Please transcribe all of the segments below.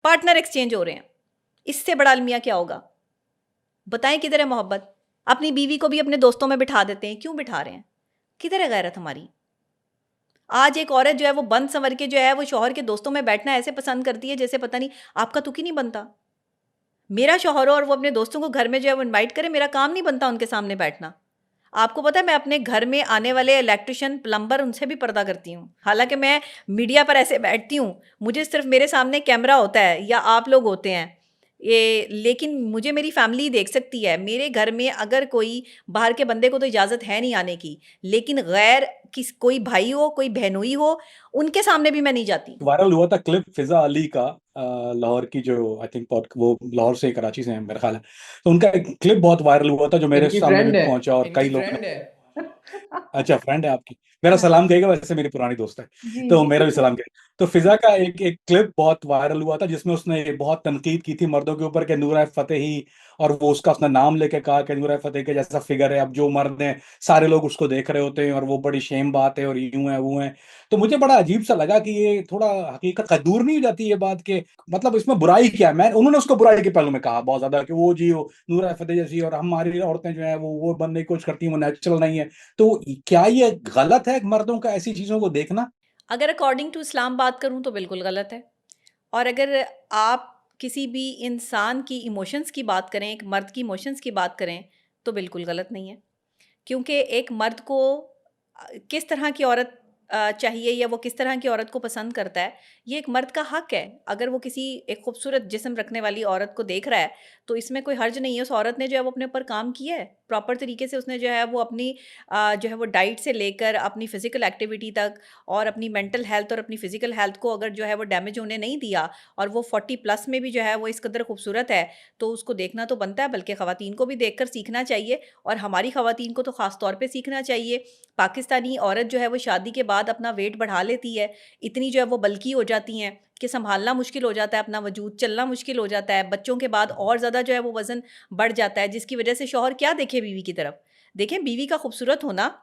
Partner exchange हो रहे हैं। इससे बड़ा अलमिया क्या होगा? बताएं किधर है मोहब्बत? अपनी बीवी को भी अपने दोस्तों में बिठा देते हैं, क्यों बिठा रहे हैं? किधर है गैरत हमारी? आज एक औरत जो है वो बंद संवर के जो है वो शौहर के दोस्तों में बैठना ऐसे पसंद करती है जैसे पता नहीं आपका तुक ही नहीं बनता। मेरा शौहर हो और वो अपने दोस्तों को घर में जो है वो इनवाइट करे, मेरा काम नहीं बनता उनके सामने बैठना। आपको पता है मैं अपने घर में आने वाले इलेक्ट्रिशियन, प्लम्बर उनसे भी पर्दा करती हूँ। हालाँकि मैं मीडिया पर ऐसे बैठती हूँ, मुझे सिर्फ़ मेरे सामने कैमरा होता है या आप लोग होते हैं। लेकिन मुझे मेरी फैमिली देख सकती है। मेरे घर में अगर कोई बाहर के बंदे को तो इजाज़त है नहीं आने की, लेकिन गैर किस कोई भाई हो, कोई बहनोई हो, उनके सामने भी मैं नहीं जाती। वायरल हुआ था क्लिप फिजा अली का, लाहौर की, जो आई थिंक वो लाहौर से कराची से हैं मेरा ख्याल है। तो उनका एक क्लिप बहुत वायरल हुआ था जो मेरे इनकी सामने भी फ्रेंड है, पहुंचा और इनकी कई लोगों फ्रेंड ने। है। अच्छा, फ्रेंड है आपकी? मेरा हाँ। सलाम कहेगा, वैसे मेरी पुरानी दोस्त है। जी, तो जी। मेरा भी सलाम कहेगा। तो फिजा का एक एक क्लिप बहुत वायरल हुआ था जिसमें उसने बहुत तनकीद की थी मर्दों के ऊपर कि नूरा फतेही, और वो उसका उसने नाम लेके कहा कि नूरा फतेही के जैसा फिगर है, अब जो मर्द हैं सारे लोग उसको देख रहे होते हैं और वो बड़ी शेम बात है और यूं है वो है। तो मुझे बड़ा अजीब सा लगा कि ये थोड़ा हकीकत का दूर नहीं हो जाती ये बात के, मतलब इसमें बुराई क्या है? मैं उन्होंने उसको बुराई के पहलू में कहा बहुत ज्यादा कि वो जी वो नूरा फतेही जैसी, और हमारी औरतें जो है वो बनने की कोशिश करती हैं, वो नेचुरल नहीं है। तो क्या ये गलत है मर्दों का ऐसी चीजों को देखना? अगर अकॉर्डिंग टू इस्लाम बात करूँ तो बिल्कुल गलत है। और अगर आप किसी भी इंसान की इमोशंस की बात करें, एक मर्द की इमोशंस की बात करें, तो बिल्कुल गलत नहीं है। क्योंकि एक मर्द को किस तरह की औरत चाहिए या वो किस तरह की औरत को पसंद करता है, ये एक मर्द का हक है। अगर वो किसी एक खूबसूरत जिस्म रखने वाली औरत को देख रहा है, तो इसमें कोई हर्ज नहीं है। उस औरत ने जो है वो अपने ऊपर काम किया है, प्रॉपर तरीके से उसने जो है वो अपनी जो है वो डाइट से लेकर अपनी फ़िज़िकल एक्टिविटी तक और अपनी मेंटल हेल्थ और अपनी फ़िज़िकल हेल्थ को अगर जो है वो डैमेज होने नहीं दिया, और वो 40 प्लस में भी जो है वो इस कदर खूबसूरत है, तो उसको देखना तो बनता है। बल्कि ख़वातीन को भी देखकर सीखना चाहिए, और हमारी ख़वातीन को तो ख़ास तौर पे सीखना चाहिए। पाकिस्तानी औरत जो है वो शादी के बाद अपना वेट बढ़ा लेती है, इतनी जो है वो बल्की हो जाती हैं कि सँभालना मुश्किल हो जाता है, अपना वजूद चलना मुश्किल हो जाता है। बच्चों के बाद और ज़्यादा जो है वो वज़न बढ़ जाता है, जिसकी वजह से शौहर क्या देखे बीवी की तरफ? देखें, बीवी का खूबसूरत होना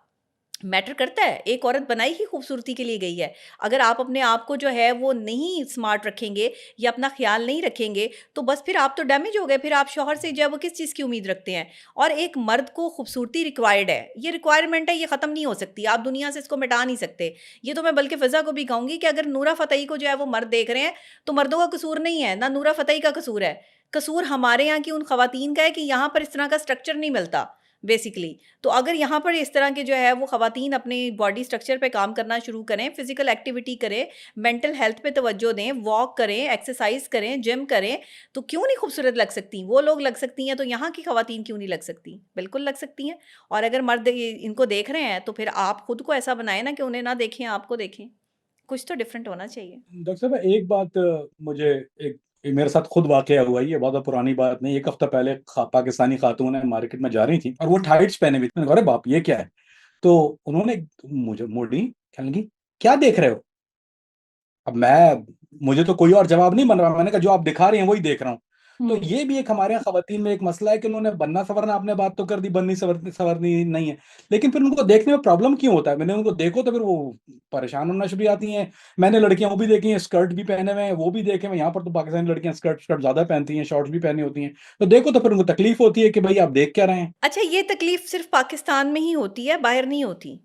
मैटर करता है। एक औरत बनाई ही खूबसूरती के लिए गई है। अगर आप अपने आप को जो है वो नहीं स्मार्ट रखेंगे या अपना ख़्याल नहीं रखेंगे, तो बस फिर आप तो डैमेज हो गए। फिर आप शौहर से जो है वो किस चीज़ की उम्मीद रखते हैं? और एक मर्द को खूबसूरती रिक्वायर्ड है, ये रिक्वायरमेंट है, ये ख़त्म नहीं हो सकती। आप दुनिया से इसको मिटा नहीं सकते। ये तो मैं बल्कि फ़िज़ा को भी कहूँगी कि अगर नूरा फ़तेही को जो है वो मर्द देख रहे हैं, तो मर्दों का कसूर नहीं है, ना नूरा फ़तेही का कसूर है। कसूर हमारे यहाँ की उन ख़वातीन का है कि यहाँ पर इस तरह का स्ट्रक्चर नहीं मिलता बेसिकली। तो अगर यहाँ पर इस तरह के जो है वो ख़वातीन अपने बॉडी स्ट्रक्चर पे काम करना शुरू करें, फ़िज़िकल एक्टिविटी करें, मेंटल हेल्थ पे तवज्जो दें, वॉक करें, एक्सरसाइज़ करें, जिम करें, तो क्यों नहीं खूबसूरत लग सकती? वो लोग लग सकती हैं, तो यहाँ की ख़वातीन क्यों नहीं लग सकती? बिल्कुल लग सकती हैं। और अगर मर्द इनको देख रहे हैं, तो फिर आप खुद को ऐसा बनाएँ ना कि उन्हें ना देखें, आपको देखें। कुछ तो डिफरेंट होना चाहिए। डॉक्टर साहब, एक बात मुझे एक एक मेरे साथ खुद वाकया हुआ है, ये बहुत पुरानी बात नहीं, एक हफ्ता पहले पाकिस्तानी खातून है मार्केट में जा रही थी और वो टाइट्स पहने हुई थी। मैंने कहा, अरे बाप, ये क्या है? तो उन्होंने मुझे मोड़ी, कहने लगी, क्या देख रहे हो? अब मैं मुझे तो कोई और जवाब नहीं बन रहा, मैंने कहा जो आप दिखा रही हैं वही देख रहा हूँ। तो हुँ। ये भी एक हमारे यहाँ खवातीन में एक मसला है कि उन्होंने बनना सवरना, आपने बात तो कर दी, बननी सवरनी सवरनी नहीं है, लेकिन फिर उनको देखने में प्रॉब्लम क्यों होता है? मैंने उनको देखो तो फिर वो परेशान होना शुरू आती हैं। मैंने लड़कियां वो भी देखी हैं, स्कर्ट भी पहने हुए हैं, वो भी देखे हुए, यहाँ पर तो पाकिस्तानी लड़कियां स्कर्ट स्कर्ट ज्यादा पहनती हैं, शॉर्ट्स भी पहनी होती हैं। तो देखो तो फिर उनको तकलीफ होती है कि भाई आप देख क्या रहे हैं। अच्छा, ये तकलीफ़ सिर्फ़ पाकिस्तान में ही होती है, बाहर नहीं होती।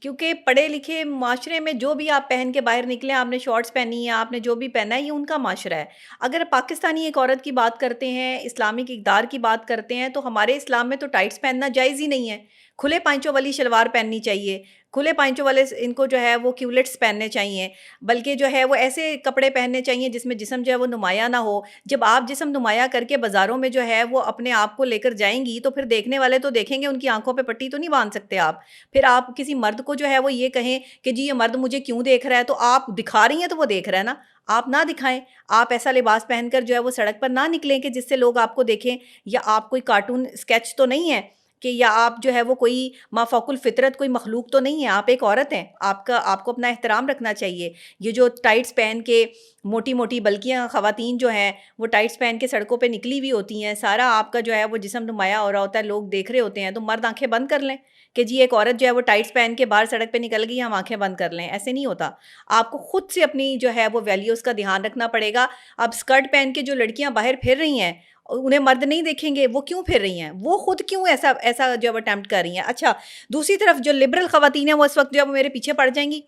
क्योंकि पढ़े-लिखे माशरे में जो भी आप पहन के बाहर निकले, आपने शॉर्ट्स पहनी है, आपने जो भी पहना है, ये उनका माशरा है। अगर पाकिस्तानी एक औरत की बात करते हैं, इस्लामिक इक़्तिदार की बात करते हैं, तो हमारे इस्लाम में तो टाइट्स पहनना जायज़ ही नहीं है। खुले पाँचों वाली शलवार पहननी चाहिए, खुले पाँचों वाले इनको जो है वो क्यूलेट्स पहनने चाहिए, बल्कि जो है वो ऐसे कपड़े पहनने चाहिए जिसमें जिस्म जो है वो नुमायाँ ना हो। जब आप जिस्म नुमायाँ करके बाज़ारों में जो है वो अपने आप को लेकर जाएँगी, तो फिर देखने वाले तो देखेंगे, उनकी आँखों पे पट्टी तो नहीं बाँध सकते आप। फिर आप किसी मर्द को जो है वो ये कहें कि जी ये मर्द मुझे क्यों देख रहा है, तो आप दिखा रही हैं तो वो देख रहा है ना, आप ना दिखाएँ। आप ऐसा लिबास पहनकर जो है वो सड़क पर ना निकलें कि जिससे लोग आपको देखें, या आप कोई कार्टून स्केच तो नहीं है कि या आप जो है वो कोई माफ़ाकुल फ़ितरत कोई मखलूक तो नहीं है, आप एक औरत हैं, आपको अपना एहतराम रखना चाहिए। ये जो टाइट्स पहन के मोटी-मोटी बल्कियाँ ख़वातीन जो हैं, वो टाइट्स पहन के सड़कों पे निकली हुई होती हैं, सारा आपका जो है वो जिस्म नुमाया हो रहा होता है, लोग देख रहे होते हैं, तो मर्द आँखें बंद कर लें कि जी एक औरत जो है वो टाइट्स पहन के बाहर सड़क पे निकल गई, हम आँखें बंद कर लें, ऐसे नहीं होता। आपको खुद से अपनी जो है वो वैल्यूज़ का ध्यान रखना पड़ेगा। अब स्कर्ट पहन के जो लड़कियाँ बाहर फिर रही हैं, उन्हें मर्द नहीं देखेंगे, वो क्यों फिर रही हैं? वो खुद क्यों ऐसा ऐसा जो है वो अटेम्प्ट कर रही हैं? अच्छा, दूसरी तरफ जो लिबरल ख़वातीन हैं, वो इस वक़्त जो है वो मेरे पीछे पड़ जाएँगी,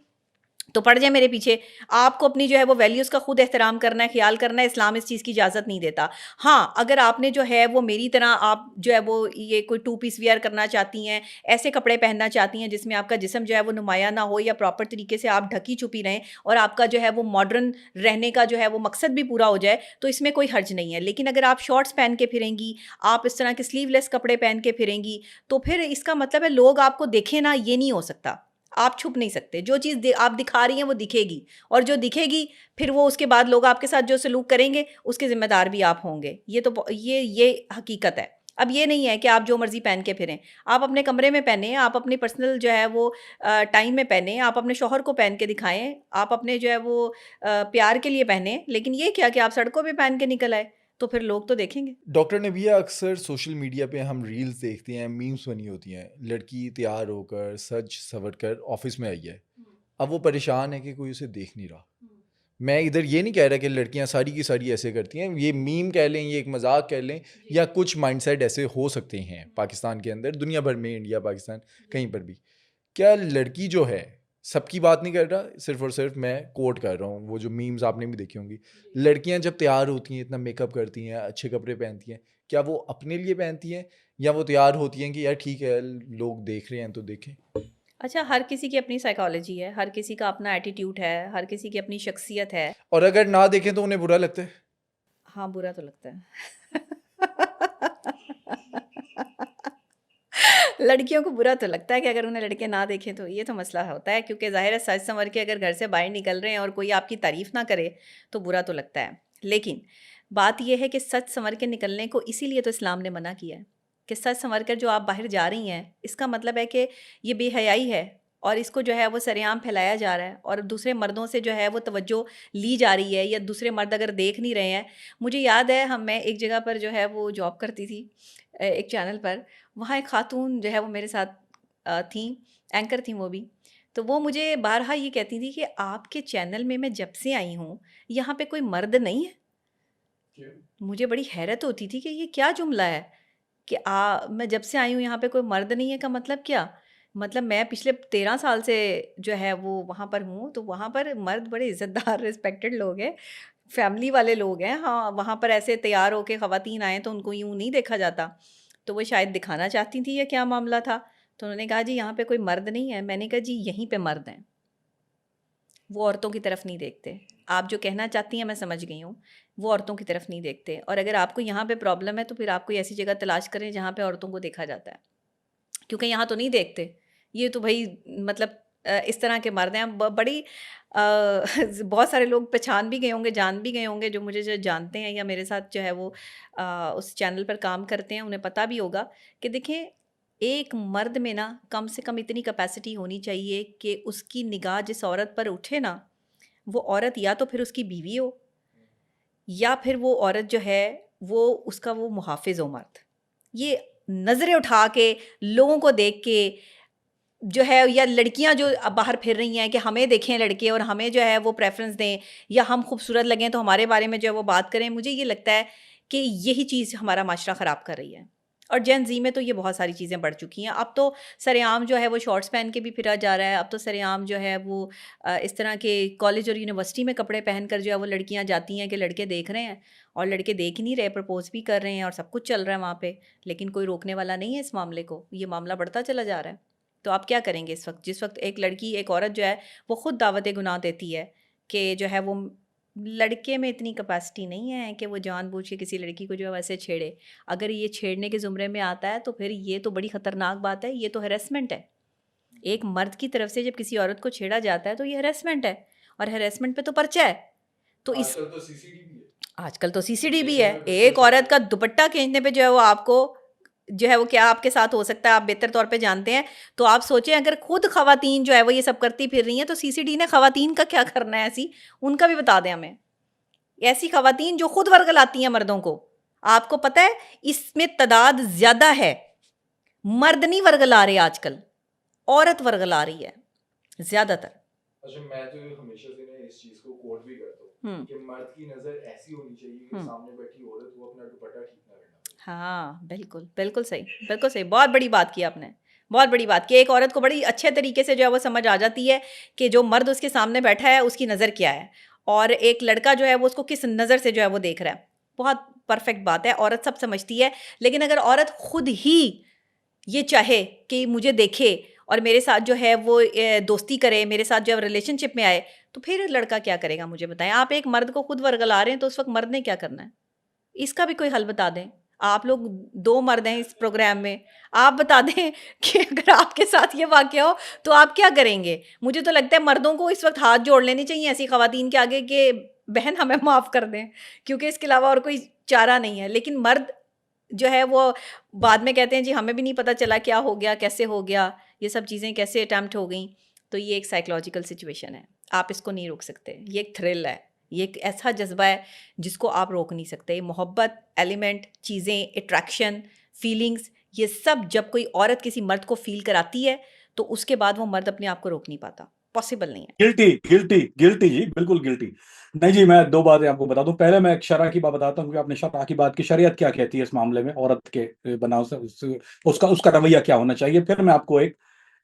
तो पड़ जाए मेरे पीछे। आपको अपनी जो है वो वैल्यूज़ का खुद एहतराम करना है, ख़्याल करना है, इस्लाम इस चीज़ की इजाज़त नहीं देता। हाँ, अगर आपने जो है वो मेरी तरह आप जो है वो ये कोई टू पीस वियर करना चाहती हैं, ऐसे कपड़े पहनना चाहती हैं जिसमें आपका जिस्म जो है वो नुमाया ना हो या प्रॉपर तरीके से आप ढकी-छुपी रहें और आपका जो है वो मॉडर्न रहने का जो है वो मकसद भी पूरा हो जाए, तो इसमें कोई हर्ज नहीं है। लेकिन अगर आप शॉर्ट्स पहन के फिरेंगी, आप इस तरह के स्लीवलेस कपड़े पहन के फिरेंगी, तो फिर इसका मतलब है लोग आपको देखें ना, ये नहीं हो सकता। आप छुप नहीं सकते। जो चीज़ आप दिखा रही हैं वो दिखेगी और जो दिखेगी फिर वो उसके बाद लोग आपके साथ जो सलूक करेंगे उसके ज़िम्मेदार भी आप होंगे। ये तो ये हकीकत है। अब ये नहीं है कि आप जो मर्ज़ी पहन के फिरें। आप अपने कमरे में पहनें, आप अपनी पर्सनल जो है वो टाइम में पहनें, आप अपने शौहर को पहन के दिखाएँ, आप अपने जो है वो प्यार के लिए पहनें। लेकिन ये क्या कि आप सड़कों पे पहन के निकल आए, तो फिर लोग तो देखेंगे। डॉक्टर नबिया, अक्सर सोशल मीडिया पे हम रील्स देखते हैं, मीम्स बनी होती हैं, लड़की तैयार होकर सज संवर कर ऑफिस में आई है। अब वो परेशान है कि कोई उसे देख नहीं रहा। मैं इधर ये नहीं कह रहा कि लड़कियां सारी की सारी ऐसे करती हैं, ये मीम कह लें, ये एक मजाक कह लें, या कुछ माइंडसेट ऐसे हो सकते हैं पाकिस्तान के अंदर, दुनिया भर में, इंडिया पाकिस्तान कहीं पर भी। क्या लड़की जो है, सबकी बात नहीं कर रहा, सिर्फ और सिर्फ मैं कोट कर रहा हूँ, वो जो मीम्स आपने भी देखी होंगी, लड़कियां जब तैयार होती हैं, इतना मेकअप करती हैं, अच्छे कपड़े पहनती हैं, क्या वो अपने लिए पहनती हैं या वो तैयार होती हैं कि यार ठीक है लोग देख रहे हैं तो देखें? अच्छा, हर किसी की अपनी साइकोलॉजी है, हर किसी का अपना एटीट्यूड है, हर किसी की अपनी शख्सियत है। और अगर ना देखें तो उन्हें बुरा लगता है? हाँ, बुरा तो लगता है। लड़कियों को बुरा तो लगता है कि अगर उन्हें लड़के ना देखें तो, ये तो मसला होता है क्योंकि ज़ाहिर है सज संवर के अगर घर से बाहर निकल रहे हैं और कोई आपकी तारीफ़ ना करे, तो बुरा तो लगता है। लेकिन बात ये है कि सज संवर के निकलने को इसीलिए तो इस्लाम ने मना किया है कि सज संवर कर जो आप बाहर जा रही हैं, इसका मतलब है कि ये बेहयाई है और इसको जो है वो सरेआम फैलाया जा रहा है और दूसरे मर्दों से जो है वो तवज्जो ली जा रही है या दूसरे मर्द अगर देख नहीं रहे हैं। मुझे याद है मैं एक जगह पर जो है वो जॉब करती थी एक चैनल पर, वहाँ एक खातून जो है वो मेरे साथ थीं, एंकर थीं वो भी। तो वो मुझे बारहा ये कहती थी कि आपके चैनल में मैं जब से आई हूँ, यहाँ पे कोई मर्द नहीं है। क्यों? मुझे बड़ी हैरत होती थी कि ये क्या जुमला है कि मैं जब से आई हूँ यहाँ पे कोई मर्द नहीं है का मतलब क्या? मतलब मैं पिछले 13 साल से जो है वो वहाँ पर हूँ, तो वहाँ पर मर्द बड़े इज़्ज़तदार रिस्पेक्टेड लोग हैं, फैमिली वाले लोग हैं। हाँ, वहाँ पर ऐसे तैयार होके ख़वातीन आएँ तो उनको यूँ नहीं देखा जाता। तो वो शायद दिखाना चाहती थी या क्या मामला था? तो उन्होंने कहा जी यहाँ पे कोई मर्द नहीं है। मैंने कहा जी यहीं पे मर्द हैं। वो औरतों की तरफ नहीं देखते। आप जो कहना चाहती हैं मैं समझ गई हूँ, वो औरतों की तरफ नहीं देखते और अगर आपको यहाँ पे प्रॉब्लम है तो फिर आप कोई ऐसी जगह तलाश करें जहाँ पे औरतों को देखा जाता है। क्योंकि यहाँ तो नहीं देखते। ये तो भई मतलब इस तरह के मर्द हैं बड़ी बहुत सारे लोग पहचान भी गए होंगे, जान भी गए होंगे जो मुझे जो जानते हैं या मेरे साथ जो है वो उस चैनल पर काम करते हैं, उन्हें पता भी होगा कि देखें एक मर्द में ना कम से कम इतनी कैपेसिटी होनी चाहिए कि उसकी निगाह जिस औरत पर उठे ना, वो औरत या तो फिर उसकी बीवी हो या फिर वो औरत जो है वो उसका वो मुहाफ़िज़ हो मर्द। ये नज़रें उठा के, लोगों को देख के जो है या लड़कियां जो अब बाहर फिर रही हैं कि हमें देखें लड़के और हमें जो है वो प्रेफरेंस दें या हम खूबसूरत लगें तो हमारे बारे में जो है वो बात करें, मुझे ये लगता है कि यही चीज़ हमारा माशरा ख़राब कर रही है। और जेन ज़ी में तो ये बहुत सारी चीज़ें बढ़ चुकी हैं। अब तो सरेआम जो है वो शॉर्ट्स पहन के भी फिरा जा रहा है। अब तो सरेआम जो है वो इस तरह के कॉलेज और यूनिवर्सिटी में कपड़े पहन कर जो है वो लड़कियां जाती हैं कि लड़के देख रहे हैं और लड़के देख ही नहीं रहे, प्रपोज भी कर रहे हैं और सब कुछ चल रहा है वहाँ पे, लेकिन कोई रोकने वाला नहीं है इस मामले को। ये मामला बढ़ता चला जा रहा है। तो आप क्या करेंगे इस वक़्त? जिस वक़्त एक लड़की, एक औरत जो है वो खुद दावत-ए-गुनाह देती है कि जो है वो लड़के में इतनी कैपेसिटी नहीं है कि वो जानबूझ के किसी लड़की को जो है वैसे छेड़े। अगर ये छेड़ने के ज़ुमरे में आता है तो फिर ये तो बड़ी ख़तरनाक बात है, ये तो हैरेसमेंट है। एक मर्द की तरफ से जब किसी औरत को छेड़ा जाता है तो ये हैरेसमेंट है और हैरेसमेंट पे तो पर्चा है। तो इस आजकल तो सीसीटीवी है। आजकल तो सीसीडी भी लोकेशन है। में कुछ एक कुछ औरत का दुपट्टा खींचने पे जो है वो आपको जो है वो क्या आपके साथ हो सकता है, आप बेहतर तौर पे जानते हैं। तो आप सोचें अगर खुद ख़वातीन जो है वो ये सब करती फिर रही हैं, तो सीसीडी ने ख़वातीन का क्या करना है ऐसी, उनका भी बता दें हमें। ऐसी ख़वातीन जो खुद वर्गलाती हैं मर्दों को, आपको पता है इसमें तादाद ज़्यादा है, मर्द नहीं वर्गला रहे आजकल, औरत वर्गला रही है ज़्यादातर। अच्छा, मैं तो हमेशा से ना इस चीज को कोट भी करता हूँ कि मर्द की नजर ऐसी होनी चाहिए कि सामने बैठी औरत वो अपना दुपट्टा ठीक ना करना। हाँ बिल्कुल, बिल्कुल सही, बिल्कुल सही, बहुत बड़ी बात की आपने, बहुत बड़ी बात की। एक औरत को बड़ी अच्छे तरीके से जो है वो समझ आ जाती है कि जो मर्द उसके सामने बैठा है उसकी नज़र क्या है, और एक लड़का जो है वो उसको किस नज़र से जो है वो देख रहा है। बहुत परफेक्ट बात है, औरत सब समझती है। लेकिन अगर औरत खुद ही ये चाहे कि मुझे देखे और मेरे साथ जो है वो दोस्ती करे, मेरे साथ जो है रिलेशनशिप में आए, तो फिर लड़का क्या करेगा मुझे बताएं। आप एक मर्द को खुद वर्गला रहे हैं, तो उस वक्त मर्द ने क्या करना है, इसका भी कोई हल बता दें। आप लोग 2 मर्द हैं इस प्रोग्राम में, आप बता दें कि अगर आपके साथ ये वाक़या हो तो आप क्या करेंगे? मुझे तो लगता है मर्दों को इस वक्त हाथ जोड़ लेने चाहिए ऐसी ख़वातीन के आगे कि बहन हमें माफ़ कर दें, क्योंकि इसके अलावा और कोई चारा नहीं है। लेकिन मर्द जो है वो बाद में कहते हैं जी हमें भी नहीं पता चला क्या हो गया, कैसे हो गया, ये सब चीज़ें कैसे अटेम्प्ट हो गई। तो ये एक साइकोलॉजिकल सिचुएशन है, आप इसको नहीं रोक सकते। ये एक थ्रिल है, ये एक ऐसा जज्बा है जिसको आप रोक नहीं सकते। मोहब्बत, एलिमेंट, चीज़ें, अट्रैक्शन, फीलिंग्स, ये सब जब कोई औरत किसी मर्द को फील कराती है तो उसके बाद वो मर्द अपने आप को रोक नहीं पाता, पॉसिबल नहीं है। गिल्टी गिल्टी गिल्टी जी, बिल्कुल गिल्टी। नहीं जी, मैं 2 बातें आपको बता दूं। पहले मैं एक शरअ की बात बताता हूँ कि आपने शरअ की बात की, शरीयत क्या कहती है इस मामले में, औरत के बनाव से उसका उसका रवैया क्या होना चाहिए। फिर मैं आपको एक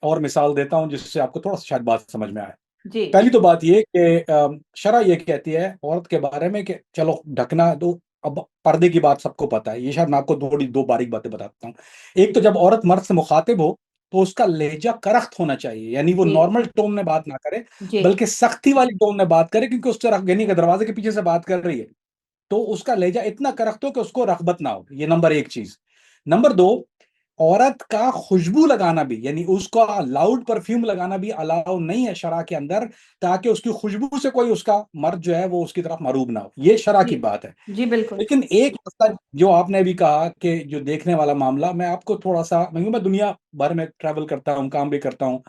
और मिसाल देता हूँ जिससे आपको थोड़ा सा शायद बात समझ में आए। जी पहली तो बात ये कि शरअ ये कहती है औरत के बारे में कि चलो ढकना तो, अब पर्दे की बात सबको पता है, ये शायद मैं आपको थोड़ी 2 बारीक बातें बताता हूँ। एक तो जब औरत मर्द से मुखातिब हो तो उसका लहजा करख्त होना चाहिए, यानी वो जी नॉर्मल टोन में बात ना करे, जी बल्कि सख्ती वाली टोन में बात करे, क्योंकि उससे यानी कि दरवाजे के पीछे से बात कर रही है, तो उसका लहजा इतना करख्त हो कि उसको रग़बत ना हो। ये नंबर 1 चीज। नंबर 2, औरत का खुशबू लगाना भी, यानी उसका लाउड परफ्यूम लगाना भी अलाउ नहीं है शरअ के अंदर, ताकि उसकी खुशबू से कोई उसका मर्द जो है वो उसकी तरफ मरूब ना हो। ये शरअ जी की बात है। जी बिल्कुल। लेकिन एक मसला जो आपने अभी कहा कि जो देखने वाला मामला, मैं आपको थोड़ा सा, मैं दुनिया भर में ट्रैवल करता हूँ, काम भी करता हूँ।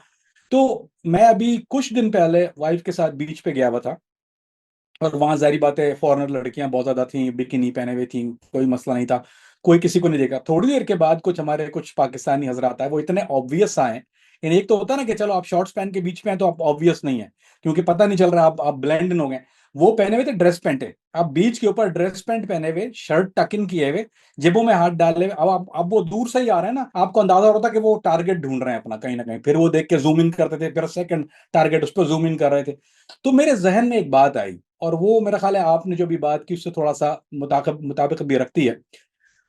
तो मैं अभी कुछ दिन पहले वाइफ के साथ बीच पे गया हुआ था, और वहां जारी बात है फॉरेनर लड़कियां बहुत ज्यादा थी, बिकिनी पहने हुई थी, कोई मसला नहीं था, कोई किसी को नहीं देखा। थोड़ी देर के बाद कुछ पाकिस्तानी हजरात आए, वो इतने ऑब्वियस आए। यानी एक तो होता है ना कि चलो आप शॉर्ट्स पहन के बीच में हैं तो आप ऑब्वियस नहीं है, क्योंकि पता नहीं चल रहा, आप ब्लेंड इन हो गए। वो पहने हुए थे ड्रेस पैंट है, आप बीच के ऊपर ड्रेस पैंट पहने हुए, शर्ट टक इन किए हुए, जेबों में हाथ डाले हुए। अब वो दूर से ही आ रहे हैं ना, आपको अंदाजा होता कि वो टारगेट ढूंढ रहे हैं अपना कहीं ना कहीं। फिर वो देख के जूम इन करते थे, फिर सेकंड टारगेट उस पर जूम इन कर रहे थे। तो मेरे जहन में एक बात आई, और वो मेरा ख्याल है आपने जो भी बात की उससे थोड़ा सा मुताबिक भी रखती है।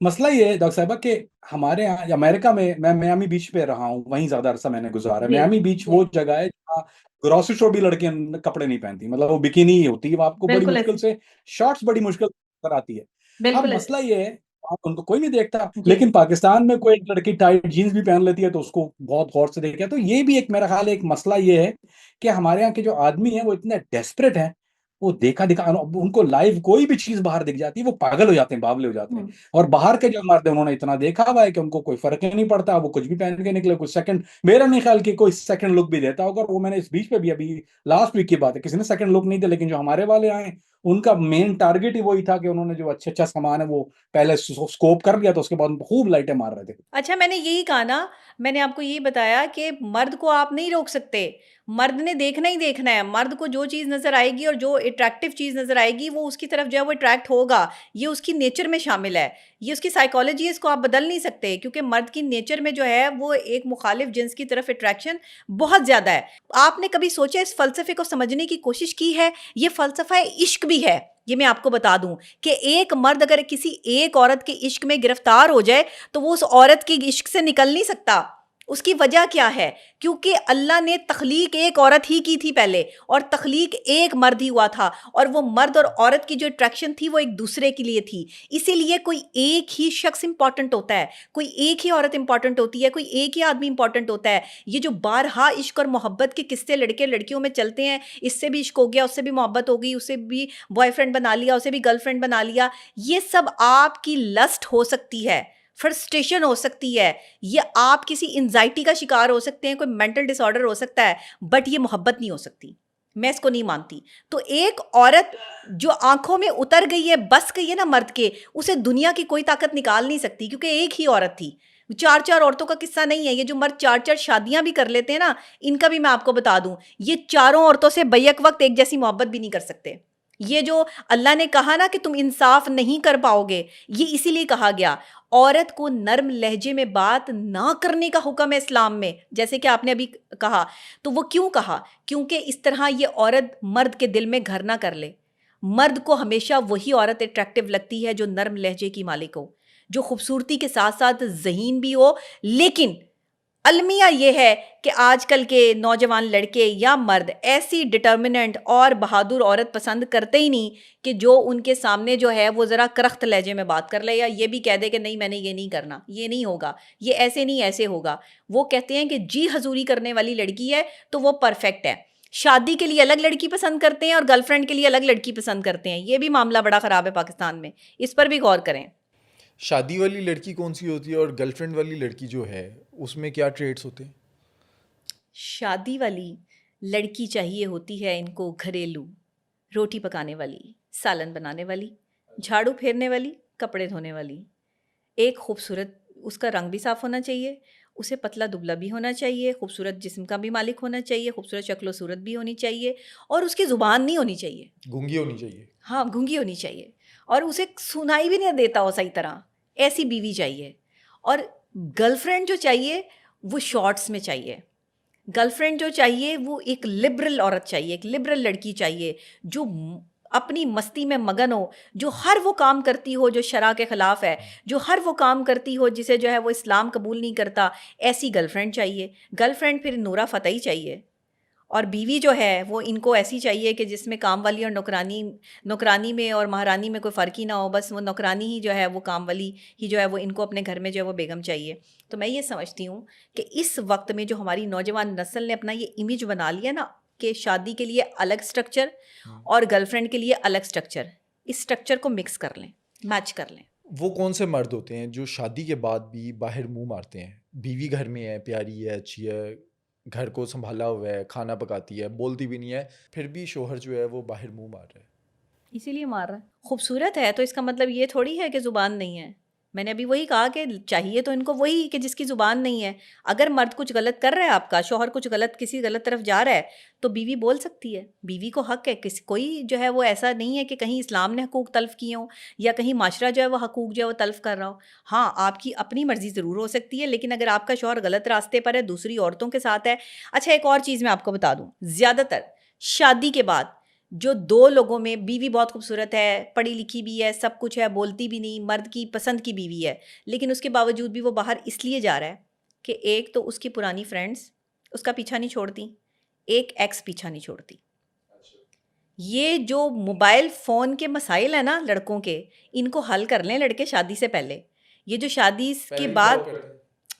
मसला ये है डॉक्टर साहबा कि हमारे यहाँ अमेरिका में, मैं मियामी बीच पे रहा हूँ, वहीं ज्यादा अरसा मैंने गुजारा है। जी मियामी बीच जी वो जगह है जहाँ ग्रोसरी स्टोर भी लड़कियां कपड़े नहीं पहनती, मतलब वो बिकिनी ही होती है, वो आपको बड़ी बिल्कुल मुश्किल ऐसे, से शॉर्ट्स बड़ी मुश्किल कर आती है। अब बिल्कुल ऐसे। मसला ये है, आप उनको कोई नहीं देखता, जी लेकिन पाकिस्तान में कोई एक लड़की टाइट जीन्स भी पहन लेती है तो उसको बहुत गौर से देखा। तो ये भी एक, मेरा ख्याल है एक मसला ये है कि हमारे यहाँ के जो आदमी है वो इतने डेस्परेट हैं, वो देखा दिखा, उनको लाइव कोई भी चीज बाहर दिख जाती है वो पागल हो जाते हैं, बावले हो जाते हैं। और बाहर के जो मर्द है उन्होंने इतना देखा हुआ है कि उनको कोई फर्क ही नहीं पड़ता, वो कुछ भी पहन के निकले, कुछ सेकंड, मेरा नहीं ख्याल कि कोई सेकंड लुक भी देता होगा। वो मैंने इस बीच पे भी, अभी लास्ट वीक की बात है, किसी ने सेकंड लुक नहीं दिया, लेकिन जो हमारे वाले आए उनका मेन टारगेट ही वही था कि उन्होंने जो अच्छा अच्छा सामान है वो पहले स्कोप कर लिया, तो उसके बाद खूब लाइटें मार रहे थे। अच्छा मैंने यही कहा ना, मैंने आपको यही बताया कि मर्द को आप नहीं रोक सकते, मर्द ने देखना ही देखना है। मर्द को जो चीज़ नज़र आएगी और जो अट्रैक्टिव चीज़ नज़र आएगी वो उसकी तरफ जो है वो अट्रैक्ट होगा। ये उसकी नेचर में शामिल है, ये उसकी साइकोलॉजी है, इसको आप बदल नहीं सकते, क्योंकि मर्द की नेचर में जो है वो एक मुखालिफ जिन्स की तरफ अट्रैक्शन बहुत ज़्यादा है। आपने कभी सोचा इस फ़लसफ़े को समझने की कोशिश की है? ये फ़लसफ़ा इश्क भी है। ये मैं आपको बता दूं कि एक मर्द अगर किसी एक औरत के इश्क में गिरफ्तार हो जाए तो वो उस औरत के इश्क से निकल नहीं सकता। उसकी वजह क्या है? क्योंकि अल्लाह ने तख्लीक एक औरत ही की थी पहले, और तख्लीक एक मर्द ही हुआ था, और वो मर्द और औरत की जो अट्रैक्शन थी वो एक दूसरे के लिए थी। इसीलिए कोई एक ही शख्स इंपॉर्टेंट होता है, कोई एक ही औरत इंपॉर्टेंट होती है, कोई एक ही आदमी इंपॉर्टेंट होता है। ये जो बारहा इश्क और मोहब्बत के किस्से लड़के लड़कियों में चलते हैं, इससे भी इश्क हो गया, उससे भी मोहब्बत हो गई, उससे भी बॉयफ्रेंड बना लिया, उससे भी गर्लफ्रेंड बना लिया, ये सब आपकी लस्ट हो सकती है। फ्रस्ट्रेशन हो सकती है, ये आप किसी एंजाइटी का शिकार हो सकते हैं, कोई मेंटल डिसऑर्डर हो सकता है, बट ये मोहब्बत नहीं हो सकती। मैं इसको नहीं मानती। तो एक औरत जो आंखों में उतर गई है, बस गई है ना मर्द के, उसे दुनिया की कोई ताकत निकाल नहीं सकती, क्योंकि एक ही औरत थी। 4-4 औरतों का किस्सा नहीं है। ये जो मर्द 4-4 शादियां भी कर लेते हैं ना, इनका भी मैं आपको बता दूं, ये चारों औरतों से बैक वक्त एक जैसी मोहब्बत भी नहीं कर सकते। ये जो अल्लाह ने कहा ना कि तुम इंसाफ नहीं कर पाओगे, ये इसीलिए कहा गया। औरत को नर्म लहजे में बात ना करने का हुक्म है इस्लाम में, जैसे कि आपने अभी कहा। तो वो क्यों कहा? क्योंकि इस तरह ये औरत मर्द के दिल में घर ना कर ले। मर्द को हमेशा वही औरत अट्रैक्टिव लगती है जो नर्म लहजे की मालिक हो, जो खूबसूरती के साथ साथ ज़हीन भी हो। लेकिन अलमिया ये है कि आजकल के नौजवान लड़के या मर्द ऐसी डिटर्मिनेंट और बहादुर औरत पसंद करते ही नहीं कि जो उनके सामने जो है वो ज़रा करख्त लहजे में बात कर ले, या ये भी कह दे कि नहीं मैंने ये नहीं करना, ये नहीं होगा, ये ऐसे नहीं ऐसे होगा। वो कहते हैं कि जी हजूरी करने वाली लड़की है तो वो परफेक्ट है। शादी के लिए अलग लड़की पसंद करते हैं और गर्लफ्रेंड के लिए अलग लड़की पसंद करते हैं। ये भी मामला बड़ा ख़राब है पाकिस्तान में, इस पर भी गौर करें। शादी वाली लड़की कौन सी होती है और गर्लफ्रेंड वाली लड़की जो है उसमें क्या ट्रेड्स होते हैं? शादी वाली लड़की चाहिए होती है इनको घरेलू, रोटी पकाने वाली, सालन बनाने वाली, झाड़ू फेरने वाली, कपड़े धोने वाली। एक खूबसूरत, उसका रंग भी साफ़ होना चाहिए, उसे पतला दुबला भी होना चाहिए, खूबसूरत जिस्म का भी मालिक होना चाहिए, खूबसूरत शक्ल सूरत भी होनी चाहिए, और उसकी ज़ुबान नहीं होनी चाहिए। गूंगी होनी चाहिए। हाँ, गूंगी होनी चाहिए, और उसे सुनाई भी नहीं देता हो सही तरह, ऐसी बीवी चाहिए। और गर्लफ्रेंड जो चाहिए वो शॉर्ट्स में चाहिए। गर्लफ्रेंड जो चाहिए वो एक लिबरल औरत चाहिए, एक लिबरल लड़की चाहिए जो अपनी मस्ती में मगन हो, जो हर वो काम करती हो जो शरा के ख़िलाफ़ है, जो हर वो काम करती हो जिसे जो है वो इस्लाम कबूल नहीं करता। ऐसी गर्लफ्रेंड चाहिए। गर्लफ्रेंड फिर नूरा फ़तेही चाहिए। और बीवी जो है वो इनको ऐसी चाहिए कि जिसमें काम वाली और नौकरानी में और महारानी में कोई फ़र्क ही ना हो, बस वो नौकरानी ही जो है वो काम वाली ही जो है वो इनको अपने घर में जो है वो बेगम चाहिए। तो मैं ये समझती हूँ कि इस वक्त में जो हमारी नौजवान नस्ल ने अपना ये इमेज बना लिया ना कि शादी के लिए अलग स्ट्रक्चर और गर्लफ्रेंड के लिए अलग स्ट्रक्चर, इस स्ट्रक्चर को मिक्स कर लें, मैच कर लें। वो कौन से मर्द होते हैं जो शादी के बाद भी बाहर मुंह मारते हैं? बीवी घर में है, प्यारी है, अच्छी है, घर को संभाला हुआ है, खाना पकाती है, बोलती भी नहीं है, फिर भी शोहर जो है वो बाहर मुंह मार रहा है। इसीलिए मार रहा है। खूबसूरत है तो इसका मतलब ये थोड़ी है कि ज़ुबान नहीं है। मैंने अभी वही कहा कि चाहिए तो इनको वही कि जिसकी ज़ुबान नहीं है। अगर मर्द कुछ गलत कर रहा है, आपका शौहर कुछ गलत किसी गलत तरफ जा रहा है, तो बीवी बोल सकती है। बीवी को हक है, किसी कोई जो है वो ऐसा नहीं है कि कहीं इस्लाम ने हकूक़ तल्फ़ किए हों या कहीं माशरा जो है वो हकूक़ जो है वो तल्फ़ कर रहा हो। हाँ, आपकी अपनी मर्ज़ी ज़रूर हो सकती है, लेकिन अगर आपका शौहर गलत रास्ते पर है, दूसरी औरतों के साथ है। अच्छा, एक और चीज़ मैं आपको बता दूँ, ज़्यादातर शादी के बाद जो दो लोगों में बीवी बहुत खूबसूरत है, पढ़ी लिखी भी है, सब कुछ है, बोलती भी नहीं, मर्द की पसंद की बीवी है, लेकिन उसके बावजूद भी वो बाहर इसलिए जा रहा है कि एक तो उसकी पुरानी फ्रेंड्स उसका पीछा नहीं छोड़ती, एक एक्स पीछा नहीं छोड़ती। ये जो मोबाइल फ़ोन के मसाइल है ना लड़कों के, इनको हल कर लें लड़के शादी से पहले। ये जो शादी के बाद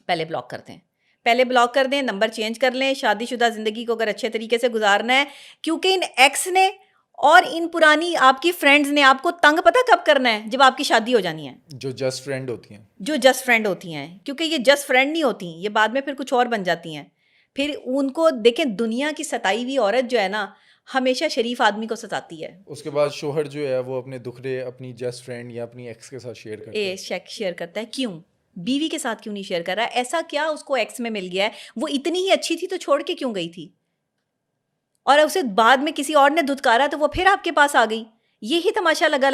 पहले ब्लॉक करते हैं, पहले ब्लॉक कर दें, नंबर चेंज कर लें। शादीशुदा ज़िंदगी को अगर अच्छे तरीके से गुजारना है, क्योंकि इन एक्स ने और इन पुरानी आपकी फ्रेंड्स ने आपको तंग पता कब करना है? जब आपकी शादी हो जानी है। जो जस्ट फ्रेंड होती हैं, जो जस्ट फ्रेंड होती हैं, क्योंकि ये जस्ट फ्रेंड नहीं होती, ये बाद में फिर कुछ और बन जाती हैं। फिर उनको देखें, दुनिया की सताई हुई औरत जो है ना, हमेशा शरीफ आदमी को सताती है। उसके बाद शोहर जो है वो अपने दुखड़े अपनी जस्ट फ्रेंड या अपनी एक्स के साथ शेयर करता है। शेयर करता है। क्यों? बीवी के साथ क्यों नहीं शेयर कर रहा है? ऐसा क्या उसको एक्स में मिल गया है? वो इतनी ही अच्छी थी तो छोड़ के क्यों गई थी? और उसे बाद में किसी और ने धुतकारा तो वो फिर आपके पास आ गई। यही तमाशा लगा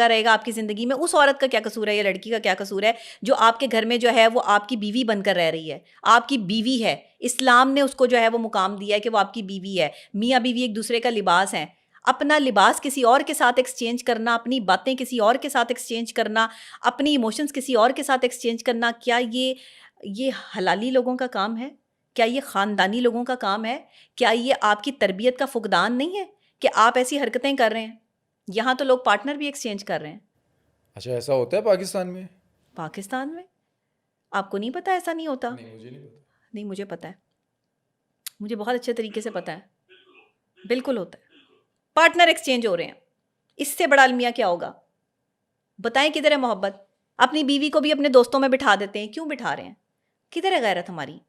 रहेगा आपकी ज़िंदगी में। उस औरत का क्या कसूर है या लड़की का क्या कसूर है जो आपके घर में जो है वो आपकी बीवी बनकर रह रही है? आपकी बीवी है, इस्लाम ने उसको जो है वो मुकाम दिया है कि वो आपकी बीवी है। मियाँ बीवी एक दूसरे का लिबास है। अपना लिबास किसी और के साथ एक्सचेंज करना, अपनी बातें किसी और के साथ एक्सचेंज करना, अपनी इमोशंस किसी और के साथ एक्सचेंज करना, क्या ये हलाली लोगों का काम है? क्या ये ख़ानदानी लोगों का काम है? क्या ये आपकी तरबियत का फुकदान नहीं है कि आप ऐसी हरकतें कर रहे हैं? यहाँ तो लोग पार्टनर भी एक्सचेंज कर रहे हैं। अच्छा, ऐसा होता है पाकिस्तान में? पाकिस्तान में आपको नहीं पता ऐसा नहीं होता? नहीं, मुझे नहीं पता। नहीं, मुझे पता है, मुझे बहुत अच्छे तरीके से पता है। बिल्कुल होता है, पार्टनर एक्सचेंज हो रहे हैं। इससे बड़ा अलमिया क्या होगा? बताएं किधर है मोहब्बत? अपनी बीवी को भी अपने दोस्तों में बिठा देते हैं। क्यों बिठा रहे हैं? किधर है गैरत हमारी?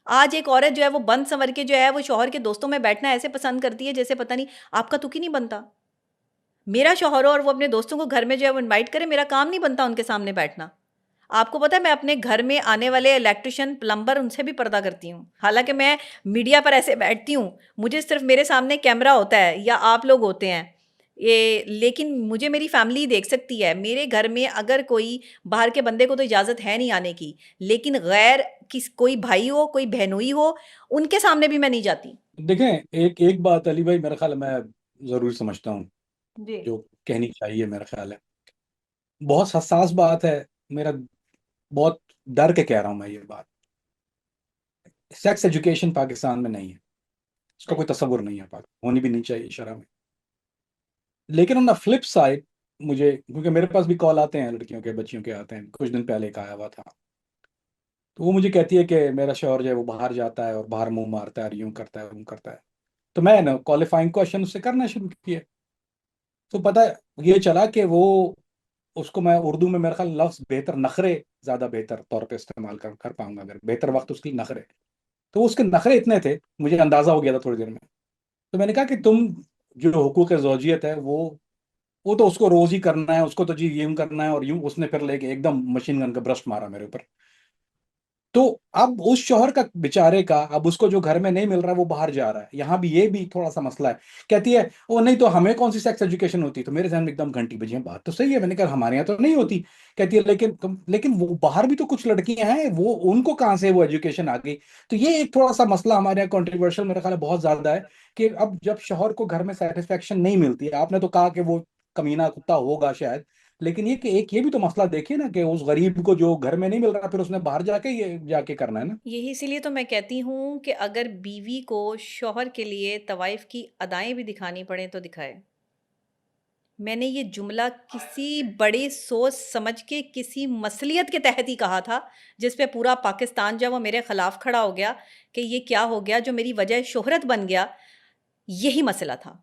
आज एक औरत जो है वो बंद संवर के जो है वो शौहर के दोस्तों में बैठना ऐसे पसंद करती है जैसे पता नहीं आपका तुक ही नहीं बनता। मेरा शौहर हो और वो अपने दोस्तों को घर में जो है वो इनवाइट करे, मेरा काम नहीं बनता उनके सामने बैठना। आपको पता है मैं अपने घर में आने वाले इलेक्ट्रिशियन, प्लम्बर, उनसे भी पर्दा करती हूँ। हालांकि मैं मीडिया पर ऐसे बैठती हूँ, मुझे सिर्फ मेरे सामने कैमरा होता है या आप लोग होते हैं ये, लेकिन मुझे मेरी फैमिली देख सकती है। मेरे घर में अगर कोई बाहर के बंदे को तो इजाज़त है नहीं आने की, लेकिन गैर कोई भाई हो, कोई बहनोई हो, उनके सामने भी मैं नहीं जाती। देखें, एक एक बात अली भाई मेरा ख्याल है, मैं जरूरी समझता हूँ जी जो कहनी चाहिए, मेरा ख्याल है बहुत हसास बात है। मेरा बहुत डर के कह रहा हूँ मैं ये बात। सेक्स एजुकेशन पाकिस्तान में नहीं है, इसका कोई तस्वुर नहीं है, होनी भी नहीं चाहिए शरह में। लेकिन ऑन द फ्लिप साइड, मुझे क्योंकि मेरे पास भी कॉल आते हैं, लड़कियों के, बच्चियों के आते हैं। कुछ दिन पहले एक आया हुआ था, तो वो मुझे कहती है कि मेरा शौहर जो है वो बाहर जाता है और बाहर मुंह मारता है और यूं करता है, यूं करता है। तो मैं ना क्वालिफाइंग क्वेश्चन उससे करना शुरू किया। तो पता है ये चला कि वो, उसको मैं उर्दू में मेरे ख्याल लफ्ज बेहतर, नखरे ज़्यादा बेहतर तौर पे इस्तेमाल कर पाऊंगा, अगर बेहतर वक्त उसके लिए नखरे। तो उसके नखरे इतने थे, मुझे अंदाजा हो गया था थोड़ी देर में। तो मैंने कहा कि तुम जो हुकूक ज़ौजियत है वो तो उसको रोज ही करना है, उसको तो जी यूं करना है और यूं। उसने फिर लेके एकदम मशीन गन का ब्रस्ट मारा मेरे ऊपर। तो अब उस शौहर का, बेचारे का, अब उसको जो घर में नहीं मिल रहा है वो बाहर जा रहा है। यहाँ भी ये भी थोड़ा सा मसला है। कहती है वो नहीं तो हमें कौन सी सेक्स एजुकेशन होती। तो मेरे ध्यान में एकदम घंटी बजी है, बात तो सही है। मैंने कहा हमारे यहाँ तो नहीं होती। कहती है लेकिन वो बाहर भी तो कुछ लड़कियां हैं, वो उनको कहाँ से वो एजुकेशन आ गई। तो ये एक थोड़ा सा मसला हमारे यहाँ कॉन्ट्रोवर्शियल मेरे ख्याल है बहुत ज्यादा है, कि अब जब शौहर को घर में सेटिस्फेक्शन नहीं मिलती है, आपने तो कहा कि वो कमीना कुत्ता होगा शायद, लेकिन ये कि एक ये भी तो मसला देखिए ना, कि उस गरीब को जो घर में नहीं मिल रहा, फिर उसने बाहर जाके ये जाके करना है ना। यही इसीलिए तो मैं कहती हूँ कि अगर बीवी को शौहर के लिए तवाइफ की अदाएं भी दिखानी पड़े तो दिखाए। मैंने ये जुमला किसी बड़ी सोच समझ के, किसी मसलियत के तहत ही कहा था, जिस पे पूरा पाकिस्तान जब वो मेरे ख़िलाफ़ खड़ा हो गया कि ये क्या हो गया, जो मेरी वजह शोहरत बन गया। यही मसला था।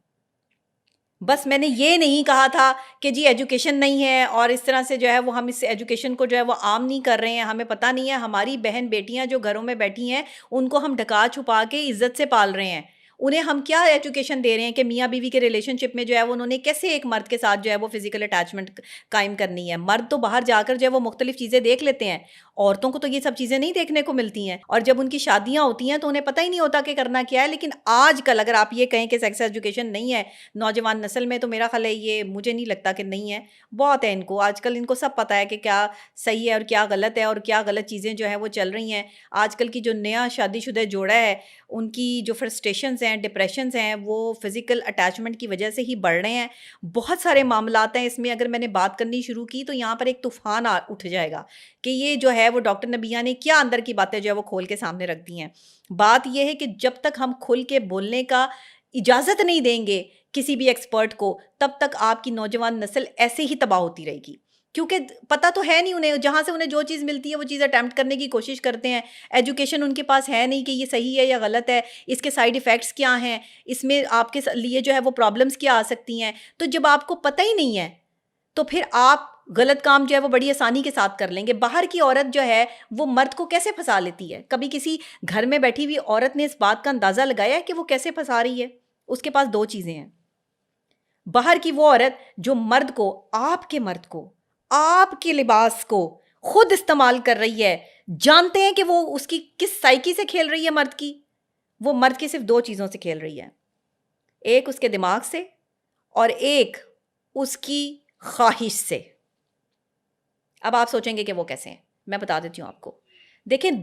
बस मैंने ये नहीं कहा था कि जी एजुकेशन नहीं है और इस तरह से जो है वो हम इस एजुकेशन को जो है वो आम नहीं कर रहे हैं, हमें पता नहीं है। हमारी बहन बेटियां जो घरों में बैठी हैं, उनको हम ढका छुपा के इज्जत से पाल रहे हैं। उन्हें हम क्या एजुकेशन दे रहे हैं कि मियाँ बीवी के रिलेशनशिप में जो है वो उन्होंने कैसे एक मर्द के साथ जो है वो फिजिकल अटैचमेंट कायम करनी है। मर्द तो बाहर जाकर जो है वो मुख्तलिफ चीज़ें देख लेते हैं, औरतों को तो ये सब चीज़ें नहीं देखने को मिलती हैं। और जब उनकी शादियाँ होती हैं तो उन्हें पता ही नहीं होता कि करना क्या है। लेकिन आजकल अगर आप ये कहें कि सेक्स एजुकेशन नहीं है नौजवान नस्ल में, तो मेरा ख्याल है ये, मुझे नहीं लगता कि नहीं है। बहुत है इनको, आजकल इनको सब पता है कि क्या सही है और क्या गलत है और क्या गलत चीज़ें जो है वो चल रही हैं। आजकल की जो नया शादीशुदा जोड़ा है, उनकी जो फ्रस्ट्रेशंस हैं, डिप्रेशंस हैं, वो फिज़िकल अटैचमेंट की वजह से ही बढ़ रहे हैं। बहुत सारे मामलात हैं इसमें, अगर मैंने बात करनी शुरू की तो यहाँ पर एक तूफ़ान उठ जाएगा कि ये जो है वो डॉक्टर नबिया ने क्या अंदर की बातें जो है वो खोल के सामने रख दी हैं। बात यह है कि जब तक हम खुल के बोलने का इजाज़त नहीं देंगे किसी भी एक्सपर्ट को, तब तक आपकी नौजवान नस्ल ऐसे ही तबाह होती रहेगी। क्योंकि पता तो है नहीं उन्हें, जहाँ से उन्हें जो चीज़ मिलती है वो चीज़ अटेम्प्ट करने की कोशिश करते हैं। एजुकेशन उनके पास है नहीं कि ये सही है या गलत है, इसके साइड इफ़ेक्ट्स क्या हैं, इसमें आपके लिए जो है वो प्रॉब्लम्स क्या आ सकती हैं। तो जब आपको पता ही नहीं है तो फिर आप गलत काम जो है वो बड़ी आसानी के साथ कर लेंगे। बाहर की औरत जो है वो मर्द को कैसे फंसा लेती है? कभी किसी घर में बैठी हुई औरत ने इस बात का अंदाज़ा लगाया है कि वो कैसे फंसा रही है? उसके पास दो चीज़ें हैं। बाहर की वो औरत जो मर्द को, आपके मर्द को, आपके लिबास को खुद इस्तेमाल कर रही है, जानते हैं कि वो उसकी किस साइकी से खेल रही है मर्द की। वो मर्द की सिर्फ दो चीज़ों से खेल रही है, एक उसके दिमाग से और एक उसकी ख्वाहिश से। अब आप सोचेंगे कि वो कैसे हैं, मैं बता देती हूँ आपको। देखें,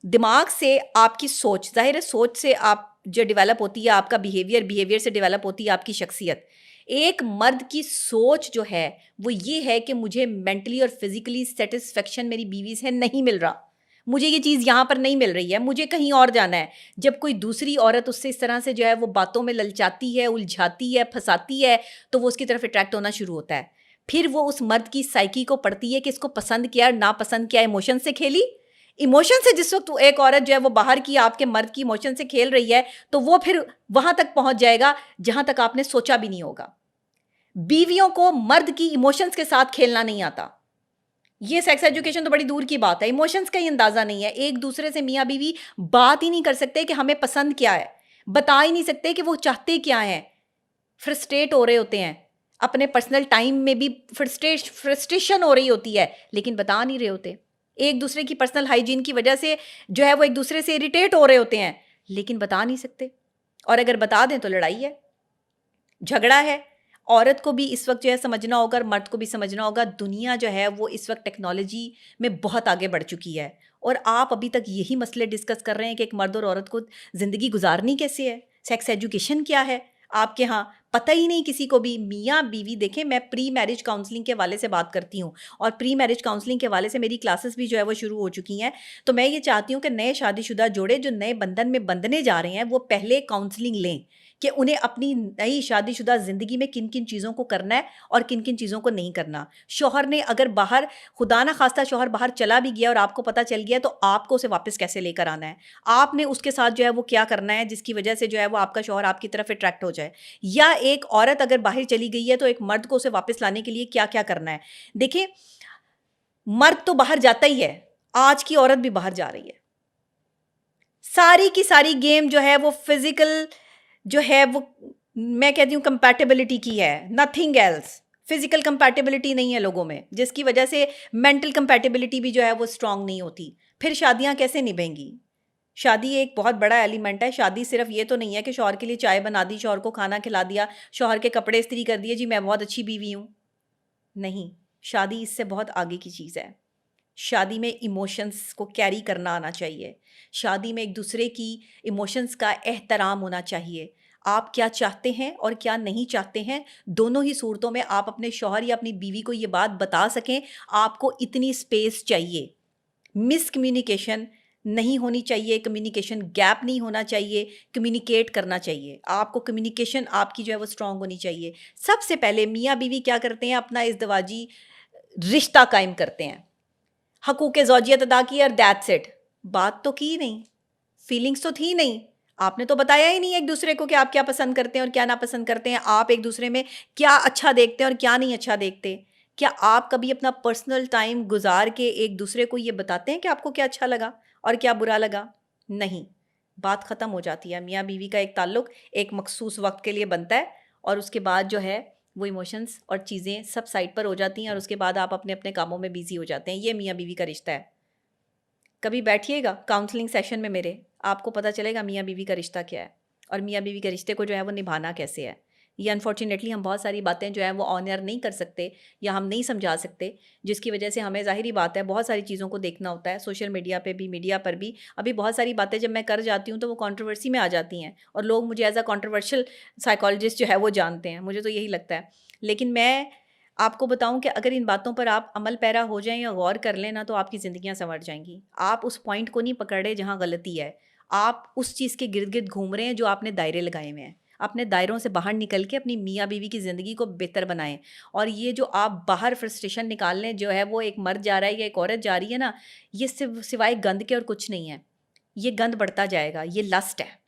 दिमाग से आपकी सोच, जाहिर है सोच से आप जो डेवलप होती है आपका बिहेवियर से डेवलप होती है आपकी शख्सियत। एक मर्द की सोच जो है वो ये है कि मुझे मेंटली और फिजिकली सेटिस्फेक्शन मेरी बीवी से नहीं मिल रहा, मुझे ये चीज़ यहाँ पर नहीं मिल रही है, मुझे कहीं और जाना है। जब कोई दूसरी औरत उससे इस तरह से जो है वो बातों में ललचाती है, उलझाती है, फंसाती है, तो वो उसकी तरफ अट्रैक्ट होना शुरू होता है। फिर वो उस मर्द की साइकी को पढ़ती है कि इसको पसंद किया, नापसंद किया, इमोशन से खेली। इमोशन से जिस वक्त एक औरत जो है वो बाहर की आपके मर्द की इमोशन से खेल रही है, तो वो फिर वहां तक पहुंच जाएगा जहां तक आपने सोचा भी नहीं होगा। बीवियों को मर्द की इमोशंस के साथ खेलना नहीं आता। ये सेक्स एजुकेशन तो बड़ी दूर की बात है, इमोशंस का ही अंदाजा नहीं है। एक दूसरे से मियाँ बीवी बात ही नहीं कर सकते कि हमें पसंद क्या है, बता ही नहीं सकते कि वो चाहते क्या हैं। फ्रस्ट्रेट हो रहे होते हैं, अपने पर्सनल टाइम में भी फ्रस्ट्रेशन हो रही होती है, लेकिन बता नहीं रहे होते। एक दूसरे की पर्सनल हाइजीन की वजह से जो है वो एक दूसरे से इरिटेट हो रहे होते हैं, लेकिन बता नहीं सकते। और अगर बता दें तो लड़ाई है, झगड़ा है। औरत को भी इस वक्त जो है समझना होगा और मर्द को भी समझना होगा, दुनिया जो है वो इस वक्त टेक्नोलॉजी में बहुत आगे बढ़ चुकी है, और आप अभी तक यही मसले डिस्कस कर रहे हैं कि एक मर्द और औरत को ज़िंदगी गुजारनी कैसे है, सेक्स एजुकेशन क्या है। आपके यहाँ पता ही नहीं किसी को भी। मियाँ बीवी देखें, मैं प्री मैरिज काउंसलिंग के हवाले से बात करती हूँ, और प्री मैरिज काउंसलिंग के हवाले से मेरी क्लासेस भी जो है वो शुरू हो चुकी हैं। तो मैं ये चाहती हूँ कि नए शादीशुदा जोड़े जो नए बंधन में बंधने जा रहे हैं वो पहले काउंसलिंग लें कि उन्हें अपनी नई शादीशुदा ज़िंदगी में किन किन चीज़ों को करना है और किन किन चीज़ों को नहीं करना। शौहर ने अगर बाहर, खुदा ना खास्ता शौहर बाहर चला भी गया और आपको पता चल गया, तो आपको उसे वापस कैसे लेकर आना है, आपने उसके साथ जो है वो क्या करना है जिसकी वजह से जो है वो आपका शौहर आपकी तरफ अट्रैक्ट हो जाए। या एक औरत अगर बाहर चली गई है तो एक मर्द को उसे वापस लाने के लिए क्या क्या करना है। देखिए, मर्द तो बाहर जाता ही है, आज की औरत भी बाहर जा रही है। सारी की सारी गेम जो है वो फिजिकल जो है वो, मैं कहती हूँ कंपैटिबिलिटी की है, नथिंग एल्स। फिजिकल कंपैटिबिलिटी नहीं है लोगों में, जिसकी वजह से मेंटल कंपैटिबिलिटी भी जो है वो स्ट्रांग नहीं होती। फिर शादियां कैसे निभेंगी। शादी एक बहुत बड़ा एलिमेंट है। शादी सिर्फ ये तो नहीं है कि शौहर के लिए चाय बना दी, शौहर को खाना खिला दिया, शौहर के कपड़े इस्त्री कर दिए, जी मैं बहुत अच्छी बीवी हूँ। नहीं, शादी इससे बहुत आगे की चीज़ है। शादी में इमोशंस को कैरी करना आना चाहिए। शादी में एक दूसरे की इमोशंस का एहतराम होना चाहिए। आप क्या चाहते हैं और क्या नहीं चाहते हैं, दोनों ही सूरतों में आप अपने शौहर या अपनी बीवी को ये बात बता सकें। आपको इतनी स्पेस चाहिए। मिसकम्युनिकेशन नहीं होनी चाहिए, कम्युनिकेशन गैप नहीं होना चाहिए, कम्युनिकेट करना चाहिए। आपको कम्युनिकेशन आपकी जो है वो स्ट्रांग होनी चाहिए। सबसे पहले मियाँ बीवी क्या करते हैं, अपना इज़्दिवाजी रिश्ता कायम करते हैं, हकूक़ ज़ौजियत अदा की और दैट्स इट। बात तो की नहीं, फीलिंग्स तो थी नहीं, आपने तो बताया ही नहीं एक दूसरे को कि आप क्या पसंद करते हैं और क्या नापसंद करते हैं, आप एक दूसरे में क्या अच्छा देखते हैं और क्या नहीं अच्छा देखते। क्या आप कभी अपना पर्सनल टाइम गुजार के एक दूसरे को ये बताते हैं कि आपको क्या अच्छा लगा और क्या बुरा लगा? नहीं, बात ख़त्म हो जाती है। मियाँ बीवी का एक ताल्लुक़ एक मखसूस वक्त के लिए बनता है, और उसके बाद जो है वो इमोशंस और चीज़ें सब साइड पर हो जाती हैं, और उसके बाद आप अपने अपने कामों में बिजी हो जाते हैं। ये मियाँ बीवी का रिश्ता है। कभी बैठिएगा काउंसलिंग सेशन में मेरे, आपको पता चलेगा मियाँ बीवी का रिश्ता क्या है और मियाँ बीवी के रिश्ते को जो है वो निभाना कैसे है। ये अनफॉर्चुनेटली हम बहुत सारी बातें जो है वो ऑन एयर नहीं कर सकते या हम नहीं समझा सकते, जिसकी वजह से हमें ज़ाहिरी बात है बहुत सारी चीज़ों को देखना होता है। सोशल मीडिया पे भी, मीडिया पर भी अभी बहुत सारी बातें जब मैं कर जाती हूँ तो वो कंट्रोवर्सी में आ जाती हैं, और लोग मुझे एज अ कंट्रोवर्शियल साइकोलॉजिस्ट जो है वो जानते हैं। मुझे तो यही लगता है। लेकिन मैं आपको बताऊं कि अगर इन बातों पर आप अमल पैरा हो जाएं या गौर कर लें ना, तो आपकी ज़िंदगियां संवर जाएंगी। आप उस पॉइंट को नहीं पकड़ रहे जहां गलती है, आप उस चीज़ के गिर्द गिर्द घूम रहे हैं जो आपने दायरे लगाए हुए हैं। अपने दायरों से बाहर निकल के अपनी मियाँ बीवी की ज़िंदगी को बेहतर बनाएं। और ये जो आप बाहर फ्रस्ट्रेशन निकालने जो है वो एक मर्द जा रहा है या एक औरत जा रही है ना, ये सिवाय गंद के और कुछ नहीं है। ये गंद बढ़ता जाएगा, ये लस्ट है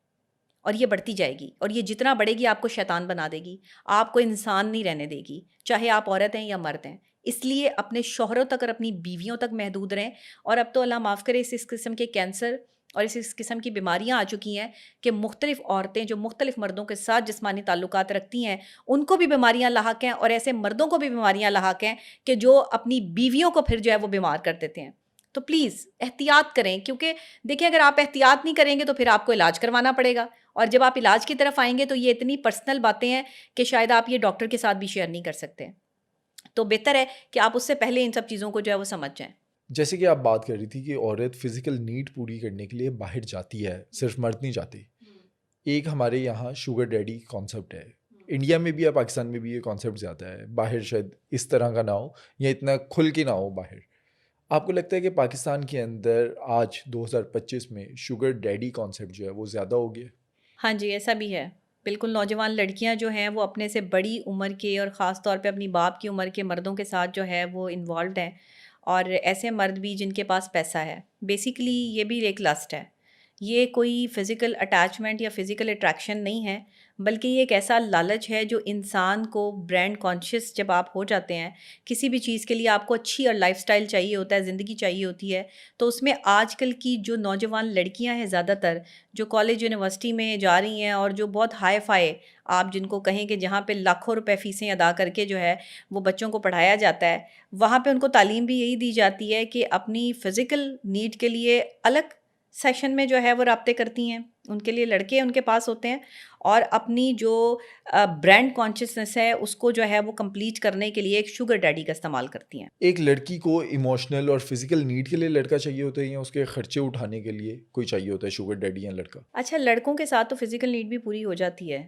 और ये बढ़ती जाएगी, और ये जितना बढ़ेगी आपको शैतान बना देगी, आपको इंसान नहीं रहने देगी, चाहे आप औरत हैं या मर्द हैं। इसलिए अपने शौहरों तक और अपनी बीवियों तक महदूद रहें। और अब तो अल्लाह माफ़ करे, इस किस्म के कैंसर और इस किस्म की बीमारियां आ चुकी हैं कि मुख्तलिफ औरतें जो मुख्तलिफ मर्दों के साथ जिस्मानी ताल्लुकात रखती हैं, उनको भी बीमारियां लाहक हैं, और ऐसे मर्दों को भी बीमारियां लाहक हैं कि जो अपनी बीवियों को फिर जो है वो बीमार कर देते हैं। तो प्लीज़ एहतियात करें, क्योंकि देखिए अगर आप एहतियात नहीं करेंगे तो फिर आपको इलाज करवाना पड़ेगा, और जब आप इलाज की तरफ आएंगे तो ये इतनी पर्सनल बातें हैं कि शायद आप ये डॉक्टर के साथ भी शेयर नहीं कर सकते। तो बेहतर है कि आप उससे पहले इन सब चीज़ों को जो है वो समझ जाएं। जैसे कि आप बात कर रही थी कि औरत फिजिकल नीड पूरी करने के लिए बाहर जाती है, सिर्फ मर्द नहीं जाती। एक हमारे यहाँ शुगर डैडी कॉन्सेप्ट है, इंडिया में भी या पाकिस्तान में भी ये कॉन्सेप्ट ज़्यादा है, बाहर शायद इस तरह का ना हो या इतना खुल के ना हो बाहर। आपको लगता है कि पाकिस्तान के अंदर आज 2025 में शुगर डैडी कॉन्सेप्ट जो है वो ज़्यादा हो गया? हाँ जी, ऐसा भी है। बिल्कुल, नौजवान लड़कियां जो हैं वो अपने से बड़ी उम्र के और ख़ास तौर पे अपनी बाप की उम्र के मर्दों के साथ जो है वो इन्वॉल्व हैं, और ऐसे मर्द भी जिनके पास पैसा है। बेसिकली ये भी एक लस्ट है, ये कोई फ़िज़िकल अटैचमेंट या फ़िज़िकल अट्रैक्शन नहीं है, बल्कि ये एक ऐसा लालच है जो इंसान को ब्रांड कॉन्शियस जब आप हो जाते हैं, किसी भी चीज़ के लिए आपको अच्छी और लाइफ़स्टाइल चाहिए होता है, ज़िंदगी चाहिए होती है, तो उसमें आजकल की जो नौजवान लड़कियां हैं ज़्यादातर, जो कॉलेज यूनिवर्सिटी में जा रही हैं और जो बहुत हाई-फाई, आप जिनको कहें कि जहाँ पे लाखों रुपए फ़ीसें अदा करके जो है वो बच्चों को पढ़ाया जाता है, वहाँ पे उनको तालीम भी यही दी जाती है कि अपनी फ़िज़िकल नीड के लिए अलग सेशन में जो है वो राब्ते करती हैं, उनके लिए लड़के उनके पास होते हैं और अपनी जो ब्रांड कॉन्शियसनेस है उसको जो है वो कंप्लीट करने के लिए एक शुगर डैडी का इस्तेमाल करती हैं। एक लड़की को इमोशनल और फिजिकल नीड के लिए लड़का चाहिए होता है या उसके खर्चे उठाने के लिए कोई चाहिए होता है, शुगर डैडी या लड़का? अच्छा, लड़कों के साथ तो फिज़िकल नीड भी पूरी हो जाती है,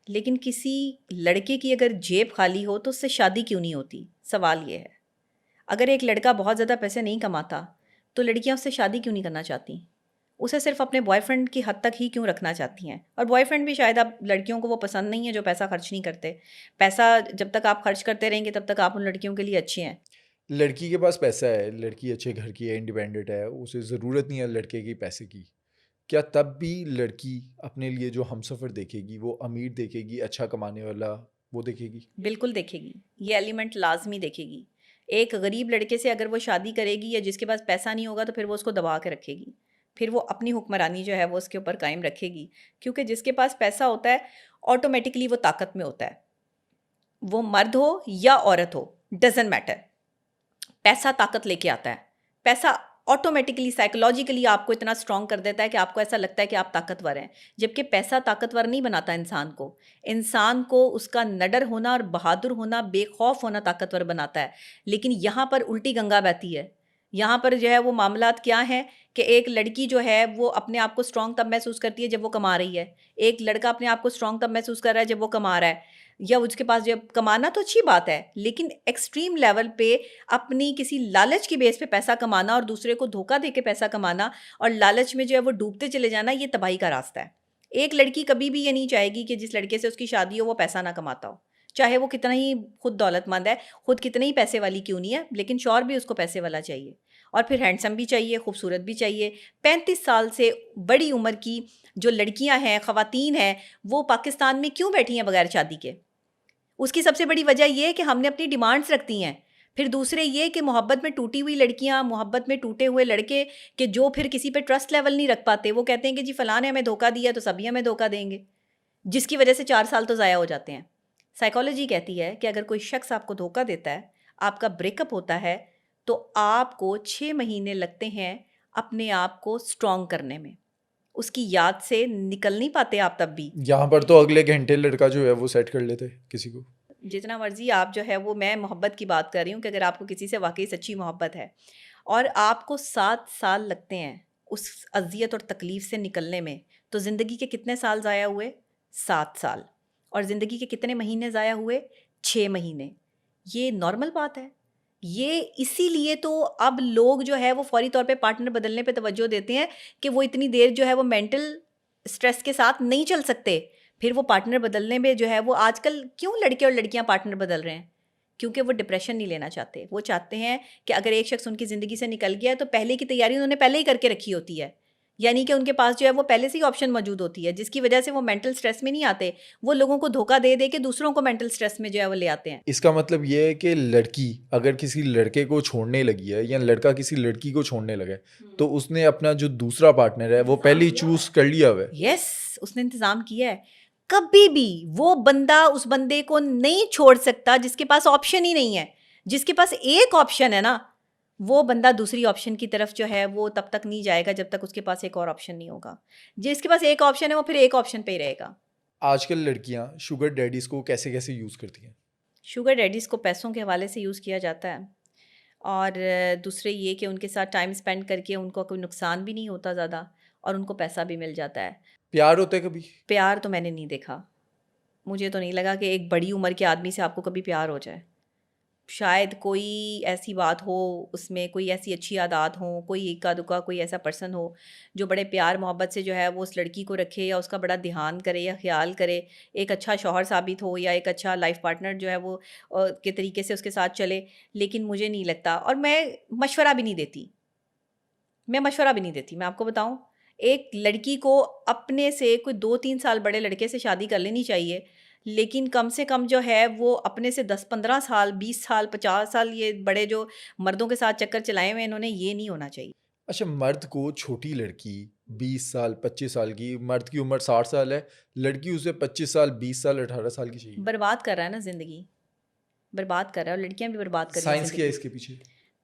लेकिन किसी लड़के की अगर जेब खाली हो तो उससे शादी क्यों नहीं होती? सवाल ये है। अगर एक लड़का बहुत ज़्यादा पैसे नहीं कमाता, तो लड़कियां उससे शादी क्यों नहीं करना चाहती? उसे सिर्फ अपने बॉयफ्रेंड की हद तक ही क्यों रखना चाहती हैं? और बॉयफ्रेंड भी शायद अब लड़कियों को वो पसंद नहीं है जो पैसा खर्च नहीं करते। पैसा जब तक आप खर्च करते रहेंगे तब तक आप उन लड़कियों के लिए अच्छे हैं। लड़की के पास पैसा है, लड़की अच्छे घर की है, इंडिपेंडेंट है, उसे ज़रूरत नहीं है लड़के की पैसे की। क्या तब भी लड़की अपने लिए जो हमसफ़र देखेगी वो अमीर देखेगी, अच्छा कमाने वाला वो देखेगी? बिल्कुल देखेगी, ये एलिमेंट लाज़मी देखेगी। एक गरीब लड़के से अगर वो शादी करेगी या जिसके पास पैसा नहीं होगा तो फिर वो उसको दबा के रखेगी। फिर वो अपनी हुक्मरानी जो है वो उसके ऊपर कायम रखेगी, क्योंकि जिसके पास पैसा होता है ऑटोमेटिकली वो ताकत में होता है। वो मर्द हो या औरत हो, डज़न्ट मैटर। पैसा ताकत लेके आता है। पैसा ऑटोमेटिकली साइकोलॉजिकली आपको इतना स्ट्रॉन्ग कर देता है कि आपको ऐसा लगता है कि आप ताकतवर हैं, जबकि पैसा ताकतवर नहीं बनाता इंसान को। इंसान को उसका निडर होना और बहादुर होना, बेखौफ होना ताकतवर बनाता है। लेकिन यहाँ पर उल्टी गंगा बहती है। यहाँ पर जो है वो मामलात क्या हैं कि एक लड़की जो है वो अपने आप को स्ट्रॉन्ग तब महसूस करती है जब वो कमा रही है। एक लड़का अपने आप को स्ट्रॉन्ग तब महसूस कर रहा है जब वो कमा रहा है, या उसके पास जब कमाना तो अच्छी बात है, लेकिन एक्सट्रीम लेवल पे अपनी किसी लालच की बेस पे पैसा कमाना और दूसरे को धोखा दे के पैसा कमाना और लालच में जो है वो डूबते चले जाना, ये तबाही का रास्ता है। एक लड़की कभी भी ये नहीं चाहेगी कि जिस लड़के से उसकी शादी हो वो पैसा ना कमाता हो, चाहे वो कितना ही खुद दौलतमंद है, खुद कितने ही पैसे वाली क्यों नहीं है, लेकिन शौहर भी उसको पैसे वाला चाहिए और फिर हैंडसम भी चाहिए, खूबसूरत भी चाहिए। 35 साल से बड़ी उम्र की जो लड़कियां हैं, ख़वातीन हैं, वो पाकिस्तान में क्यों बैठी हैं बगैर शादी के? उसकी सबसे बड़ी वजह ये है कि हमने अपनी डिमांड्स रखती हैं। फिर दूसरे ये कि मोहब्बत में टूटी हुई लड़कियां, मोहब्बत में टूटे हुए लड़के कि जो फिर किसी पे ट्रस्ट लेवल नहीं रख पाते, वो कहते हैं कि जी फलां ने हमें धोखा दिया तो सभी हमें धोखा देंगे, जिसकी वजह से 4 साल तो ज़ाया हो जाते हैं। साइकोलॉजी कहती है कि अगर कोई शख्स आपको धोखा देता है, आपका ब्रेकअप होता है, तो आपको 6 महीने लगते हैं अपने आप को स्ट्रॉन्ग करने में। उसकी याद से निकल नहीं पाते आप तब भी। यहाँ पर तो अगले घंटे लड़का जो है वो सेट कर लेते किसी को। जितना मर्जी आप जो है वो, मैं मोहब्बत की बात कर रही हूँ कि अगर आपको किसी से वाकई सच्ची मोहब्बत है और आपको 7 साल लगते हैं उस अजियत और तकलीफ से निकलने में, तो ज़िंदगी के कितने साल ज़ाया हुए? 7 साल। और ज़िंदगी के कितने महीने ज़ाया हुए? 6 महीने। ये नॉर्मल बात है। ये इसीलिए तो अब लोग जो है वो फौरी तौर पे पार्टनर बदलने पे तवज्जो देते हैं कि वो इतनी देर जो है वो मेंटल स्ट्रेस के साथ नहीं चल सकते। फिर वो पार्टनर बदलने में जो है वो, आजकल क्यों लड़के और लड़कियां पार्टनर बदल रहे हैं? क्योंकि वो डिप्रेशन नहीं लेना चाहते। वो चाहते हैं कि अगर एक शख्स उनकी ज़िंदगी से निकल गया है तो पहले की तैयारी उन्होंने पहले ही करके रखी होती है, यानी कि उनके पास जो है वो पहले से ही ऑप्शन मौजूद होती है, जिसकी वजह से वो मेंटल स्ट्रेस में नहीं आते। वो लोगों को धोखा दे दे के दूसरों को मेंटल स्ट्रेस में जो है वो ले आते हैं। इसका मतलब ये है कि लड़की अगर किसी लड़के को छोड़ने लगी है या लड़का किसी लड़की को छोड़ने लगा है, तो उसने अपना जो दूसरा पार्टनर है वो पहले ही चूज कर लिया हुआ है। यस, उसने इंतज़ाम किया है। कभी भी वो बंदा उस बंदे को नहीं छोड़ सकता जिसके पास ऑप्शन ही नहीं है। जिसके पास एक ऑप्शन है ना, वो बंदा दूसरी ऑप्शन की तरफ जो है वो तब तक नहीं जाएगा जब तक उसके पास एक और ऑप्शन नहीं होगा। जिसके पास एक ऑप्शन है वो फिर एक ऑप्शन पे ही रहेगा। आजकल लड़कियां शुगर डैडीज को कैसे कैसे यूज़ करती हैं? शुगर डैडीज़ को पैसों के हवाले से यूज़ किया जाता है और दूसरे ये कि उनके साथ टाइम स्पेंड करके उनको कोई नुकसान भी नहीं होता ज़्यादा और उनको पैसा भी मिल जाता है। प्यार होता है कभी? प्यार तो मैंने नहीं देखा। मुझे तो नहीं लगा कि एक बड़ी उम्र के आदमी से आपको कभी प्यार हो जाए। शायद कोई ऐसी बात हो, उसमें कोई ऐसी अच्छी आदत हो, कोई इक्का दुक्का कोई ऐसा पर्सन हो जो बड़े प्यार मोहब्बत से जो है वो उस लड़की को रखे या उसका बड़ा ध्यान करे या ख्याल करे, एक अच्छा शौहर साबित हो या एक अच्छा लाइफ पार्टनर जो है वो के तरीके से उसके साथ चले। लेकिन मुझे नहीं लगता और मैं मशवरा भी नहीं देती। मैं आपको बताऊं, एक लड़की को अपने से कोई 2-3 साल बड़े लड़के से शादी कर लेनी चाहिए, लेकिन कम से कम जो है वो अपने से 10-15 साल, 20 साल, 50 साल ये बड़े जो मर्दों के साथ चक्कर चलाए हुए हैं इन्होंने, ये नहीं होना चाहिए। अच्छा, मर्द को छोटी लड़की 20 साल 25 साल की, मर्द की उम्र 60 साल है, लड़की उसे 25 साल 20 साल 18 साल की चाहिए। बर्बाद कर रहा है ना ज़िंदगी, बर्बाद कर रहा है और लड़कियां भी बर्बाद कर रही हैं साइंस क्या है ज़िंदगी। इसके पीछे?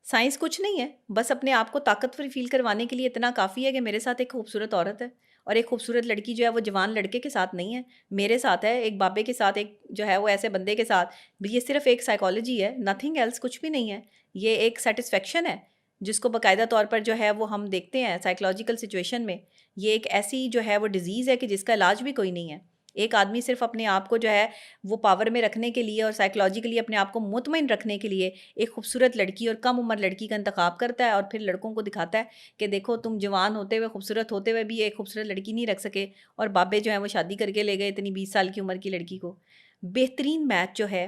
साइंस कुछ नहीं है, बस अपने आप को ताकतवर फ़ील करवाने के लिए इतना काफ़ी है कि मेरे साथ एक खूबसूरत औरत है और एक खूबसूरत लड़की जो है वो जवान लड़के के साथ नहीं है, मेरे साथ है, एक बाबे के साथ, एक जो है वो ऐसे बंदे के साथ। ये सिर्फ़ एक साइकोलॉजी है, नथिंग एल्स, कुछ भी नहीं है। ये एक सैटिस्फैक्शन है, जिसको बाकायदा तौर पर जो है वो हम देखते हैं साइकोलॉजिकल सिचुएशन में। ये एक ऐसी जो है वो डिज़ीज़ है कि जिसका इलाज भी कोई नहीं है। एक आदमी सिर्फ़ अपने आप को जो है वो पावर में रखने के लिए और साइकोलॉजिकली अपने आप को मुतमईन रखने के लिए एक खूबसूरत लड़की और कम उम्र लड़की का इंतखाब करता है और फिर लड़कों को दिखाता है कि देखो तुम जवान होते हुए खूबसूरत होते हुए भी एक खूबसूरत लड़की नहीं रख सके और बाबे जो हैं वो शादी करके ले गए इतनी 20 साल की उम्र की लड़की को। बेहतरीन मैच जो है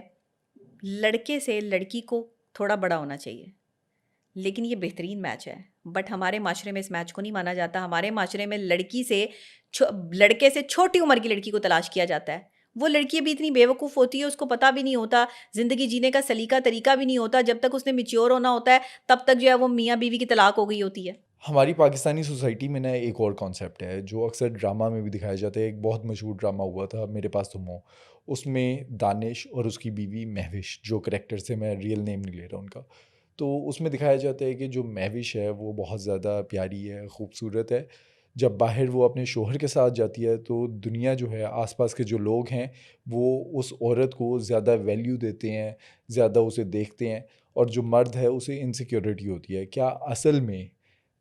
लड़के से लड़की को थोड़ा बड़ा होना चाहिए, लेकिन ये बेहतरीन मैच है। बट हमारे माशरे में इस मैच को नहीं माना जाता। हमारे माशरे में लड़के से छोटी उम्र की लड़की को तलाश किया जाता है। वो लड़की भी इतनी बेवकूफ़ होती है, उसको पता भी नहीं होता, ज़िंदगी जीने का सलीका तरीका भी नहीं होता। जब तक उसने मैच्योर होना होता है तब तक जो है वो मियाँ बीवी की तलाक हो गई होती है। हमारी पाकिस्तानी सोसाइटी में ना एक और कॉन्सेप्ट है जो अक्सर ड्रामा में भी दिखाया जाता है। एक बहुत मशहूर ड्रामा हुआ था, मेरे पास तुम हो। उसमें दानिश और उसकी बीवी महविश, जो करेक्टर से, मैं रियल नेम नहीं ले रहा उनका, तो उसमें दिखाया जाता है कि जो महविश है वो बहुत ज़्यादा प्यारी है, खूबसूरत है। जब बाहर वो अपने शोहर के साथ जाती है तो दुनिया जो है, आसपास के जो लोग हैं, वो उस औरत को ज़्यादा वैल्यू देते हैं, ज़्यादा उसे देखते हैं, और जो मर्द है उसे इनसिक्योरिटी होती है। क्या असल में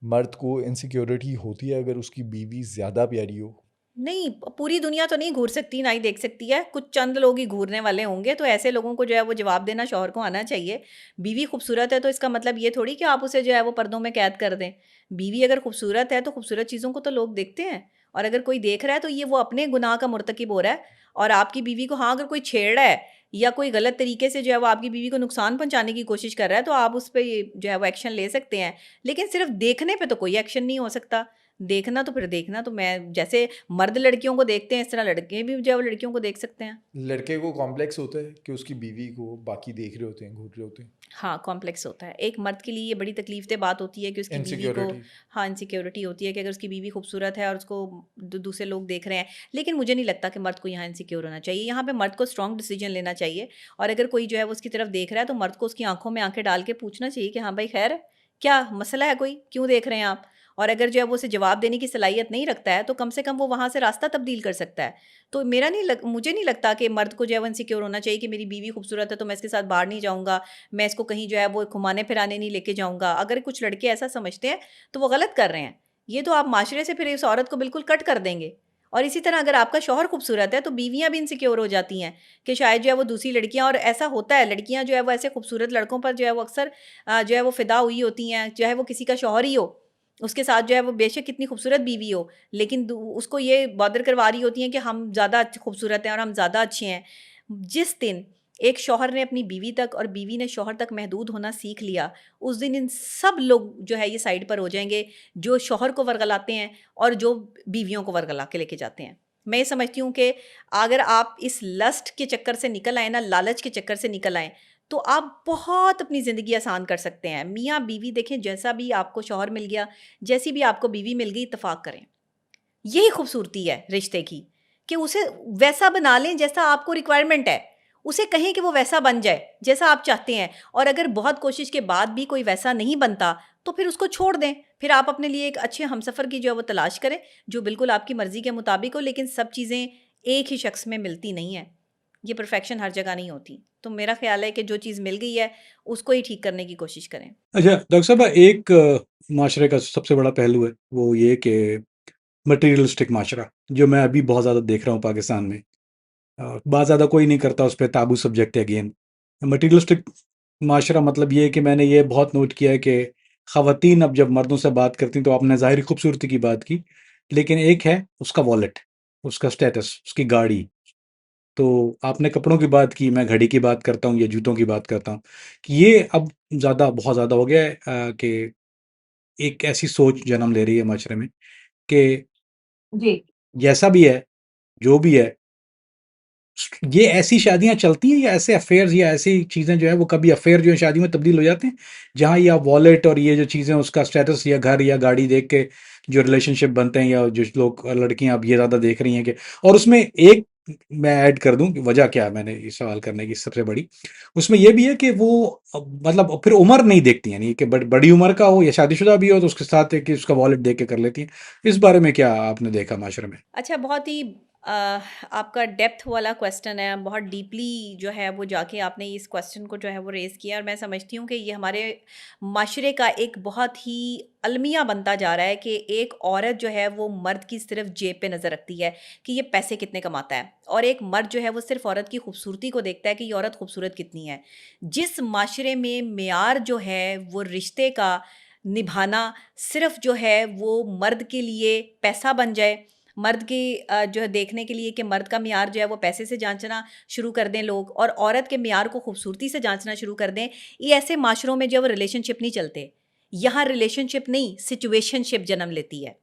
मर्द को इनसिक्योरिटी होती है अगर उसकी बीवी ज़्यादा प्यारी हो? नहीं, पूरी दुनिया तो नहीं घूर सकती, ना ही देख सकती है। कुछ चंद लोग ही घूरने वाले होंगे, तो ऐसे लोगों को जो है वो जवाब देना शौहर को आना चाहिए। बीवी खूबसूरत है तो इसका मतलब ये थोड़ी कि आप उसे जो है वो पर्दों में कैद कर दें। बीवी अगर खूबसूरत है तो खूबसूरत चीज़ों को तो लोग देखते हैं और अगर कोई देख रहा है तो ये वो अपने गुनाह का मुर्तकिब हो रहा है। और आपकी बीवी को, हाँ, अगर कोई छेड़ रहा है या कोई गलत तरीके से जो है वो आपकी बीवी को नुकसान पहुँचाने की कोशिश कर रहा है तो आप उस पे जो है वो एक्शन ले सकते हैं। लेकिन सिर्फ़ देखने पे तो कोई एक्शन नहीं हो सकता। देखना तो फिर देखना तो मैं जैसे मर्द लड़कियों को देखते हैं इस तरह लड़के भी जो है वो लड़कियों को देख सकते हैं। लड़के को कॉम्प्लेक्स होता है कि उसकी बीवी को बाकी देख रहे होते हैं, घूर रहे होते हैं। हाँ, कॉम्प्लेक्स होता है। एक मर्द के लिए ये बड़ी तकलीफ़देह बात होती है कि उसकी बीवी को, इनसिक्योरिटी। हाँ, इनसिक्योरिटी होती है कि अगर उसकी बीवी खूबसूरत है और उसको दूसरे लोग देख रहे हैं। लेकिन मुझे नहीं लगता कि मर्द को यहाँ इनसिक्योर होना चाहिए। यहाँ पे मर्द को स्ट्रॉन्ग डिसीजन लेना चाहिए और अगर कोई जो है वो उसकी तरफ देख रहा है तो मर्द को उसकी आंखों में आंखें डाल के पूछना चाहिए कि हाँ भाई खैर है? क्या मसला है कोई? क्यों देख रहे हैं आप? और अगर जो है वो उसे जवाब देने की सलाहियत नहीं रखता है तो कम से कम वो वहाँ से रास्ता तब्दील कर सकता है। तो मुझे नहीं लगता कि मर्द को जो है वो इनसिक्योर होना चाहिए कि मेरी बीवी खूबसूरत है तो मैं इसके साथ बाहर नहीं जाऊँगा, मैं इसको कहीं जो है वो घुमाने-फिराने नहीं लेके जाऊँगा। अगर कुछ लड़के ऐसा समझते हैं तो वो गलत कर रहे हैं। ये तो आप माशरे से फिर इस औरत को बिल्कुल कट कर देंगे। और इसी तरह अगर आपका शौहर खूबसूरत है तो बीवियाँ भी इनसिक्योर हो जाती हैं कि शायद जो है वो दूसरी लड़कियाँ, और ऐसा होता है लड़कियाँ जो है वो ऐसे खूबसूरत लड़कों पर जो है वो अक्सर जो है वो फ़िदा हुई होती हैं, चाहे वो किसी का शौहर ही हो। उसके साथ जो है वो बेशक कितनी खूबसूरत बीवी हो, लेकिन उसको ये बॉदर करवा रही होती हैं कि हम ज़्यादा खूबसूरत हैं और हम ज़्यादा अच्छे हैं। जिस दिन एक शौहर ने अपनी बीवी तक और बीवी ने शौहर तक महदूद होना सीख लिया, उस दिन इन सब लोग जो है ये साइड पर हो जाएंगे, जो शौहर को वर्गलाते हैं और जो बीवियों को वर्गला के लेके जाते हैं। मैं ये समझती हूँ कि अगर आप इस लस्ट के चक्कर से निकल आए ना, लालच के चक्कर से निकल आए, तो आप बहुत अपनी ज़िंदगी आसान कर सकते हैं। मियाँ बीवी देखें, जैसा भी आपको शौहर मिल गया, जैसी भी आपको बीवी मिल गई, इत्तेफाक करें। यही खूबसूरती है रिश्ते की कि उसे वैसा बना लें जैसा आपको रिक्वायरमेंट है। उसे कहें कि वो वैसा बन जाए जैसा आप चाहते हैं, और अगर बहुत कोशिश के बाद भी कोई वैसा नहीं बनता तो फिर उसको छोड़ दें। फिर आप अपने लिए एक अच्छे हमसफ़र की जो है वो तलाश करें जो बिल्कुल आपकी मर्ज़ी के मुताबिक हो। लेकिन सब चीज़ें एक ही शख्स में मिलती नहीं हैं, ये परफेक्शन हर जगह नहीं होती। तो मेरा ख़्याल है कि जो चीज़ मिल गई है उसको ही ठीक करने की कोशिश करें। अच्छा डॉक्टर साहब, एक माशरे का सबसे बड़ा पहलू है वो ये कि मटेरियलिस्टिक माशरा, जो मैं अभी बहुत ज़्यादा देख रहा हूँ पाकिस्तान में। बात ज़्यादा कोई नहीं करता, उस पर ताबू सब्जेक्ट है अगेन। मटेरियलिस्टिक माशरा मतलब ये है कि मैंने ये बहुत नोट किया है कि ख़वातीन अब जब मर्दों से बात करती हैं तो आपने ज़ाहिरी खूबसूरती की बात की, लेकिन एक है उसका वॉलेट, उसका स्टेटस, उसकी गाड़ी। तो आपने कपड़ों की बात की, मैं घड़ी की बात करता हूँ या जूतों की बात करता हूँ कि ये अब बहुत ज़्यादा हो गया है कि एक ऐसी सोच जन्म ले रही है माशरे में कि जी। जैसा भी है, जो भी है, ये ऐसी शादियाँ चलती हैं या ऐसे अफ़ेयर्स या ऐसी चीज़ें जो है वो कभी अफ़ेयर जो है शादी में तब्दील हो जाते हैं, जहाँ या वॉलेट और ये जो चीज़ें उसका स्टेटस या घर या गाड़ी देख के जो रिलेशनशिप बनते हैं या जो लोग लड़कियाँ अब ये ज़्यादा देख रही हैं कि और उसमें एक मैं ऐड कर दूँ कि वजह क्या है मैंने ये सवाल करने की सबसे बड़ी, उसमें ये भी है कि वो मतलब फिर उम्र नहीं देखती हैं, यानी कि बड़ी उम्र का हो या शादीशुदा भी हो तो उसके साथ है कि उसका वॉलेट देख के कर लेती हैं। इस बारे में क्या आपने देखा माशरे में? अच्छा, बहुत ही आपका डेप्थ वाला क्वेश्चन है, बहुत डीपली जो है वो जाके आपने इस क्वेश्चन को जो है वो रेज़ किया और मैं समझती हूँ कि ये हमारे माशरे का एक बहुत ही अलमिया बनता जा रहा है कि एक औरत जो है वो मर्द की सिर्फ जेब पे नज़र रखती है कि ये पैसे कितने कमाता है, और एक मर्द जो है वो सिर्फ औरत की खूबसूरती को देखता है कि ये औरत खूबसूरत कितनी है। जिस माशरे में मेयार जो है वो रिश्ते का निभाना सिर्फ जो है वो मर्द के लिए पैसा बन जाए, मर्द की जो है देखने के लिए कि मर्द का मियार जो है वो पैसे से जांचना शुरू कर दें लोग, और औरत के मियार को खूबसूरती से जांचना शुरू कर दें। ये ऐसे माशरों में जो है वो रिलेशनशिप नहीं चलते। यहाँ रिलेशनशिप नहीं, सिचुएशनशिप जन्म लेती है,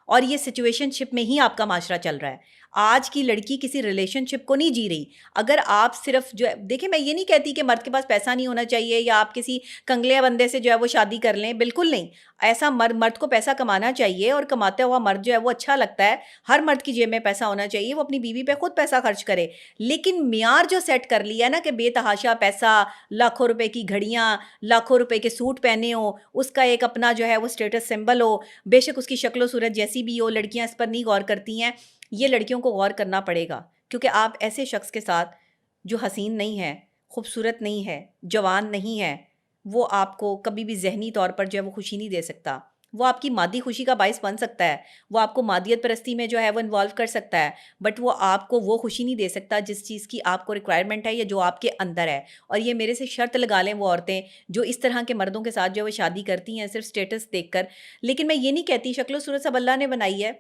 और ये सिचुएशनशिप में ही आपका माशरा चल रहा है। आज की लड़की किसी रिलेशनशिप को नहीं जी रही। अगर आप सिर्फ जो है, देखिए, मैं ये नहीं कहती कि मर्द के पास पैसा नहीं होना चाहिए या आप किसी कंगले बंदे से जो है वो शादी कर लें, बिल्कुल नहीं। ऐसा मर्द मर्द को पैसा कमाना चाहिए, और कमाता हुआ मर्द जो है वो अच्छा लगता है। हर मर्द की जेब में पैसा होना चाहिए, वो अपनी बीवी पे खुद पैसा खर्च करे। लेकिन मियार जो सेट कर लिया ना कि बेतहाशा पैसा, लाखों रुपए की घड़ियां, लाखों रुपए के सूट पहने हो, उसका एक अपना जो है वो स्टेटस सिंबल हो, बेशक उसकी शक्लो सूरत जैसी भी हो, लड़कियां इस पर नहीं गौर करती हैं। ये लड़कियों को गौर करना पड़ेगा, क्योंकि आप ऐसे शख्स के साथ जो हसीन नहीं है, खूबसूरत नहीं है, जवान नहीं है, वो आपको कभी भी ज़हनी तौर पर जो है वो खुशी नहीं दे सकता। वो आपकी मादी खुशी का बायस बन सकता है, वो आपको मादियत परस्ती में जो है वो इन्वॉल्व कर सकता है, बट वो आपको वो खुशी नहीं दे सकता जिस चीज़ की आपको रिक्वायरमेंट है या जो आपके अंदर है। और ये मेरे से शर्त लगा लें वो औरतें जो इस तरह के मर्दों के साथ जो है वो शादी करती हैं सिर्फ स्टेटस देखकर। लेकिन मैं ये नहीं कहती, शक्लो सूरत सब अल्लाह ने बनाई है,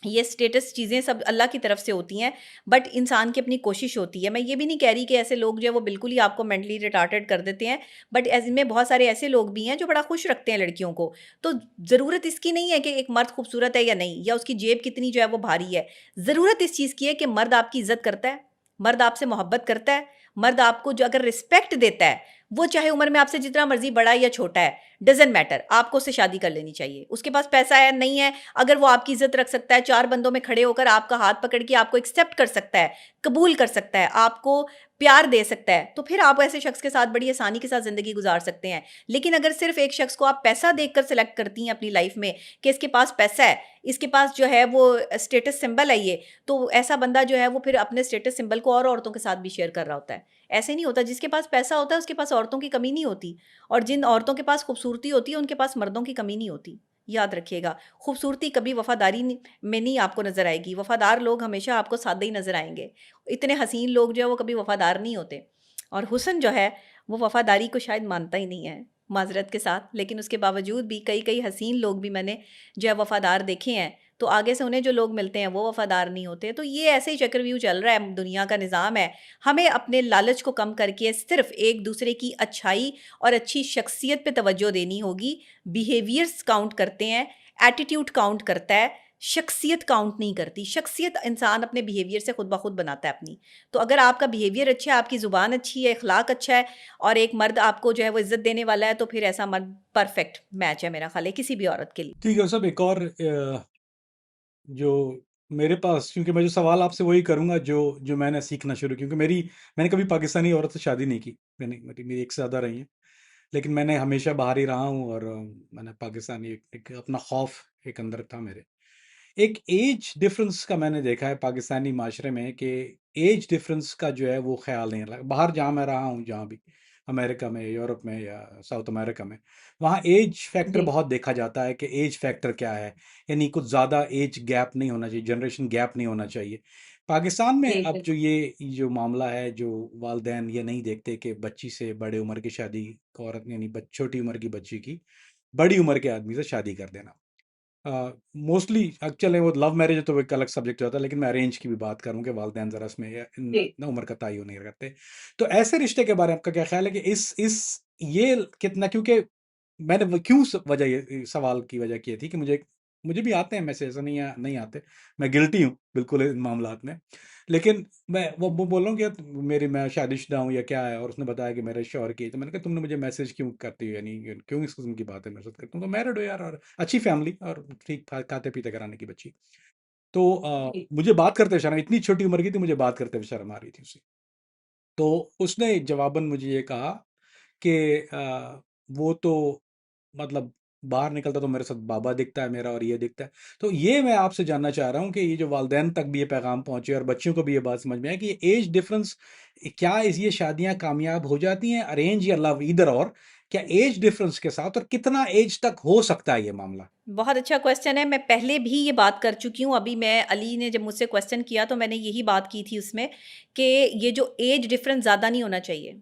ये स्टेटस चीज़ें सब अल्लाह की तरफ से होती हैं, बट इंसान की अपनी कोशिश होती है। मैं ये भी नहीं कह रही कि ऐसे लोग जो है वो बिल्कुल ही आपको मेंटली रिटार्टेड कर देते हैं, बट इनमें बहुत सारे ऐसे लोग भी हैं जो बड़ा खुश रखते हैं लड़कियों को। तो ज़रूरत इसकी नहीं है कि एक मर्द खूबसूरत है या नहीं, या उसकी जेब कितनी जो है वो भारी है। ज़रूरत इस चीज़ की है कि मर्द आपकी इज़्ज़त करता है, मर्द आपसे मोहब्बत करता है, मर्द आपको जो अगर रिस्पेक्ट देता है, वो चाहे उम्र में आपसे जितना मर्जी बड़ा है या छोटा है, डजेंट मैटर, आपको उससे शादी कर लेनी चाहिए। उसके पास पैसा है नहीं है, अगर वो आपकी इज्जत रख सकता है, चार बंदों में खड़े होकर आपका हाथ पकड़ के आपको एक्सेप्ट कर सकता है, कबूल कर सकता है, आपको प्यार दे सकता है, तो फिर आप ऐसे शख्स के साथ बड़ी आसानी के साथ ज़िंदगी गुजार सकते हैं। लेकिन अगर सिर्फ एक शख्स को आप पैसा देखकर सेलेक्ट करती हैं अपनी लाइफ में कि इसके पास पैसा है, इसके पास जो है वो स्टेटस सिंबल है ये, तो ऐसा बंदा जो है वो फिर अपने स्टेटस सिंबल को और औरतों के साथ भी शेयर कर रहा होता है। ऐसे नहीं होता। जिसके पास पैसा होता है उसके पास औरतों की कमी नहीं होती, और जिन औरतों के पास खूबसूरती होती है उनके पास मर्दों की कमी नहीं होती। याद रखिएगा, खूबसूरती कभी वफादारी में नहीं आपको नज़र आएगी। वफादार लोग हमेशा आपको सादे ही नज़र आएंगे। इतने हसीन लोग जो है वो कभी वफादार नहीं होते, और हुस्न जो है वो वफादारी को शायद मानता ही नहीं है, माजरत के साथ। लेकिन उसके बावजूद भी कई कई हसीन लोग भी मैंने जो है वफादार देखे हैं, तो आगे से उन्हें जो लोग मिलते हैं वो वफादार नहीं होते। तो ये ऐसे ही चक्रव्यूह चल रहा है, दुनिया का निज़ाम है। हमें अपने लालच को कम करके सिर्फ एक दूसरे की अच्छाई और अच्छी शख्सियत पे तवज्जो देनी होगी। बिहेवियर्स काउंट करते हैं, एटीट्यूड काउंट करता है, शख्सियत काउंट नहीं करती। शख्सियत इंसान अपने बिहेवियर से खुद ब खुद बनाता है अपनी। तो अगर आपका बिहेवियर अच्छा है, आपकी ज़ुबान अच्छी है, अखलाक अच्छा है, और एक मर्द आपको जो है वो इज्जत देने वाला है, तो फिर ऐसा मर्द परफेक्ट मैच है मेरा ख्याल है किसी भी औरत के लिए। ठीक है सब एक और जो मेरे पास, क्योंकि मैं जो सवाल आपसे वही करूंगा जो जो मैंने सीखना शुरू, क्योंकि मैंने कभी पाकिस्तानी औरत से शादी नहीं की। मेरी एक से ज़्यादा रही हैं, लेकिन मैंने हमेशा बाहर ही रहा हूँ और मैंने पाकिस्तानी एक अपना खौफ एक अंदर था मेरे। एक एज डिफरेंस का मैंने देखा है पाकिस्तानी माशरे में कि एज डिफरेंस का जो है वो ख्याल नहीं रहा। बाहर जहाँ मैं रहा हूँ, जहाँ भी अमेरिका में, यूरोप में या साउथ अमेरिका में, वहाँ एज फैक्टर जी। बहुत देखा जाता है कि एज फैक्टर क्या है, यानी कुछ ज़्यादा एज गैप नहीं होना चाहिए, जनरेशन गैप नहीं होना चाहिए। पाकिस्तान में जी, अब जो बिल्कुल। ये जो मामला है, जो वालदेन ये नहीं देखते कि बच्ची से बड़े उम्र की शादी, औरत यानी छोटी उम्र की बच्ची की बड़ी उम्र के आदमी से शादी कर देना। मोस्टली चले वो लव मैरिज है तो वो एक अलग सब्जेक्ट होता है, लेकिन मैं अरेंज की भी बात करूँ कि वालदेन ज़रा इसमें जी। इतना उम्र का तय नहीं करते। तो ऐसे रिश्ते के बारे में आपका क्या ख्याल है कि इस ये कितना, क्योंकि मैंने क्यों वजह ये सवाल की वजह की थी कि मुझे मुझे भी आते हैं मैसेज, ऐसा नहीं आते। मैं गिल्टी हूँ बिल्कुल इन मामलात में। लेकिन मैं वो बोल रहा हूँ कि मैं शादीशुदा हूँ या क्या है, और उसने बताया कि मेरे शौहर की है। तो मैंने कहा तुमने मुझे मैसेज क्यों करती हो, यानी क्यों इस किस्म की बात है मेरे साथ करती हूँ? तो मैरिड हो यार, और अच्छी फैमिली, और ठीक खाते पीते कराने की बच्ची। तो जी। मुझे बात करते हुए शर्म, इतनी छोटी उम्र की थी, मुझे बात करते हुए शर्म आ रही थी उसे। तो उसने जवाबन मुझे ये कहा कि वो तो मतलब बाहर निकलता तो मेरे साथ बाबा दिखता है मेरा, और ये दिखता है। तो ये मैं आपसे जानना चाह रहा हूँ कि ये जो वालिदैन तक भी ये पैगाम पहुंचे और बच्चियों को भी ये बात समझ में आए कि ये एज डिफरेंस, क्या ये शादियां कामयाब हो जाती हैं, अरेंज या लव, इधर और, क्या एज डिफरेंस के साथ, और कितना एज तक हो सकता है ये मामला? बहुत अच्छा क्वेश्चन है। मैं पहले भी ये बात कर चुकी हूँ। अभी मैं अली ने जब मुझसे क्वेश्चन किया तो मैंने यही बात की थी उसमें कि ये जो एज डिफरेंस ज़्यादा नहीं होना चाहिए।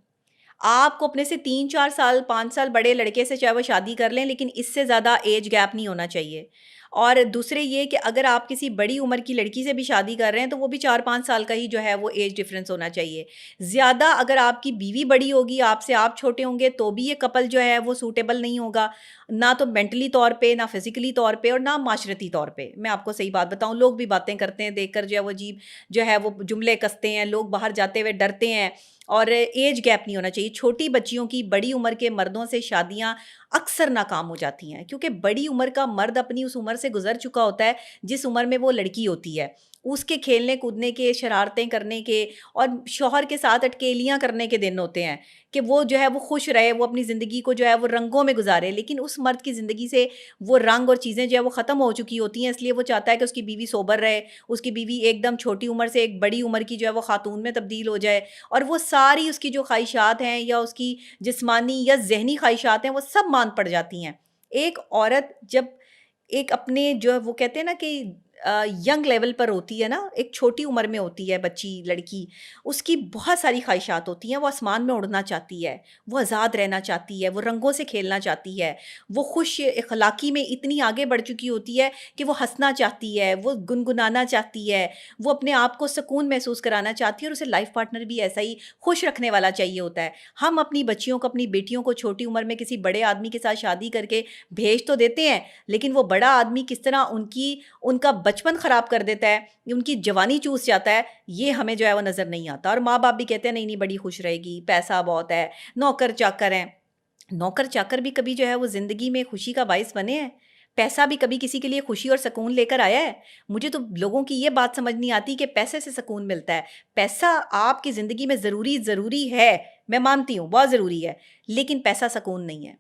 आपको अपने से 3-4 साल, 5 साल बड़े लड़के से चाहे वो शादी कर लें, लेकिन इससे ज़्यादा एज गैप नहीं होना चाहिए। और दूसरे ये कि अगर आप किसी बड़ी उम्र की लड़की से भी शादी कर रहे हैं, तो वो भी 4-5 साल का ही जो है वो एज डिफरेंस होना चाहिए। ज़्यादा अगर आपकी बीवी बड़ी होगी, आपसे आप छोटे होंगे, तो भी ये कपल जो है वो सूटेबल नहीं होगा। ना तो मेंटली तौर पे, ना फिज़िकली तौर पे, और ना माशरती तौर पे। मैं आपको सही बात बताऊँ, लोग भी बातें करते हैं, देखकर जो है वो अजीब जो है वो जुमले कसते हैं, लोग बाहर जाते हुए डरते हैं। और एज गैप नहीं होना चाहिए। छोटी बच्चियों की बड़ी उम्र के मर्दों से शादियाँ अक्सर नाकाम हो जाती हैं, क्योंकि बड़ी उम्र का मर्द अपनी उस उम्र से गुज़र चुका होता है जिस उम्र में वो लड़की होती है। उसके खेलने कूदने के, शरारतें करने के और शौहर के साथ अटकेलियाँ करने के दिन होते हैं कि वो जो है वो खुश रहे, वो अपनी ज़िंदगी को जो है वो रंगों में गुज़ारे। लेकिन उस मर्द की ज़िंदगी से वो रंग और चीज़ें जो है वो ख़त्म हो चुकी होती हैं, इसलिए वो चाहता है कि उसकी बीवी सोबर रहे, उसकी बीवी एकदम छोटी उम्र से एक बड़ी उम्र की जो है वो खातून में तब्दील हो जाए, और वो सारी उसकी जो ख्वाहिशात हैं या उसकी जिस्मानी या ज़हनी ख्वाहिशात हैं, वो सब मान पड़ जाती हैं। एक औरत जब एक अपने जो है वो कहते हैं ना कि यंग लेवल पर होती है ना, एक छोटी उम्र में होती है बच्ची, लड़की, उसकी बहुत सारी ख्वाहिशात होती हैं। वो आसमान में उड़ना चाहती है, वो आज़ाद रहना चाहती है, वो रंगों से खेलना चाहती है, वो खुश अखलाकी में इतनी आगे बढ़ चुकी होती है कि वो हँसना चाहती है, वो गुनगुनाना चाहती है, वो अपने आप को सुकून महसूस कराना चाहती है, और उसे लाइफ पार्टनर भी ऐसा ही खुश रखने वाला चाहिए होता है। हम अपनी बच्चियों को, अपनी बेटियों को छोटी उम्र में किसी बड़े आदमी के साथ शादी करके भेज तो देते हैं, लेकिन वो बड़ा आदमी किस तरह उनका बचपन ख़राब कर देता है, उनकी जवानी चूस जाता है, ये हमें जो है वो नज़र नहीं आता। और माँ-बाप भी कहते हैं नहीं, नहीं बड़ी खुश रहेगी, पैसा बहुत है, नौकर-चाकर हैं। नौकर-चाकर भी कभी जो है वो ज़िंदगी में खुशी का बाइस बने हैं? पैसा भी कभी किसी के लिए खुशी और सुकून लेकर आया है? मुझे तो लोगों की ये बात समझ नहीं आती कि पैसे से सुकून मिलता है। पैसा आपकी ज़िंदगी में ज़रूरी है, मैं मानती हूँ, बहुत ज़रूरी है, लेकिन पैसा सुकून नहीं है।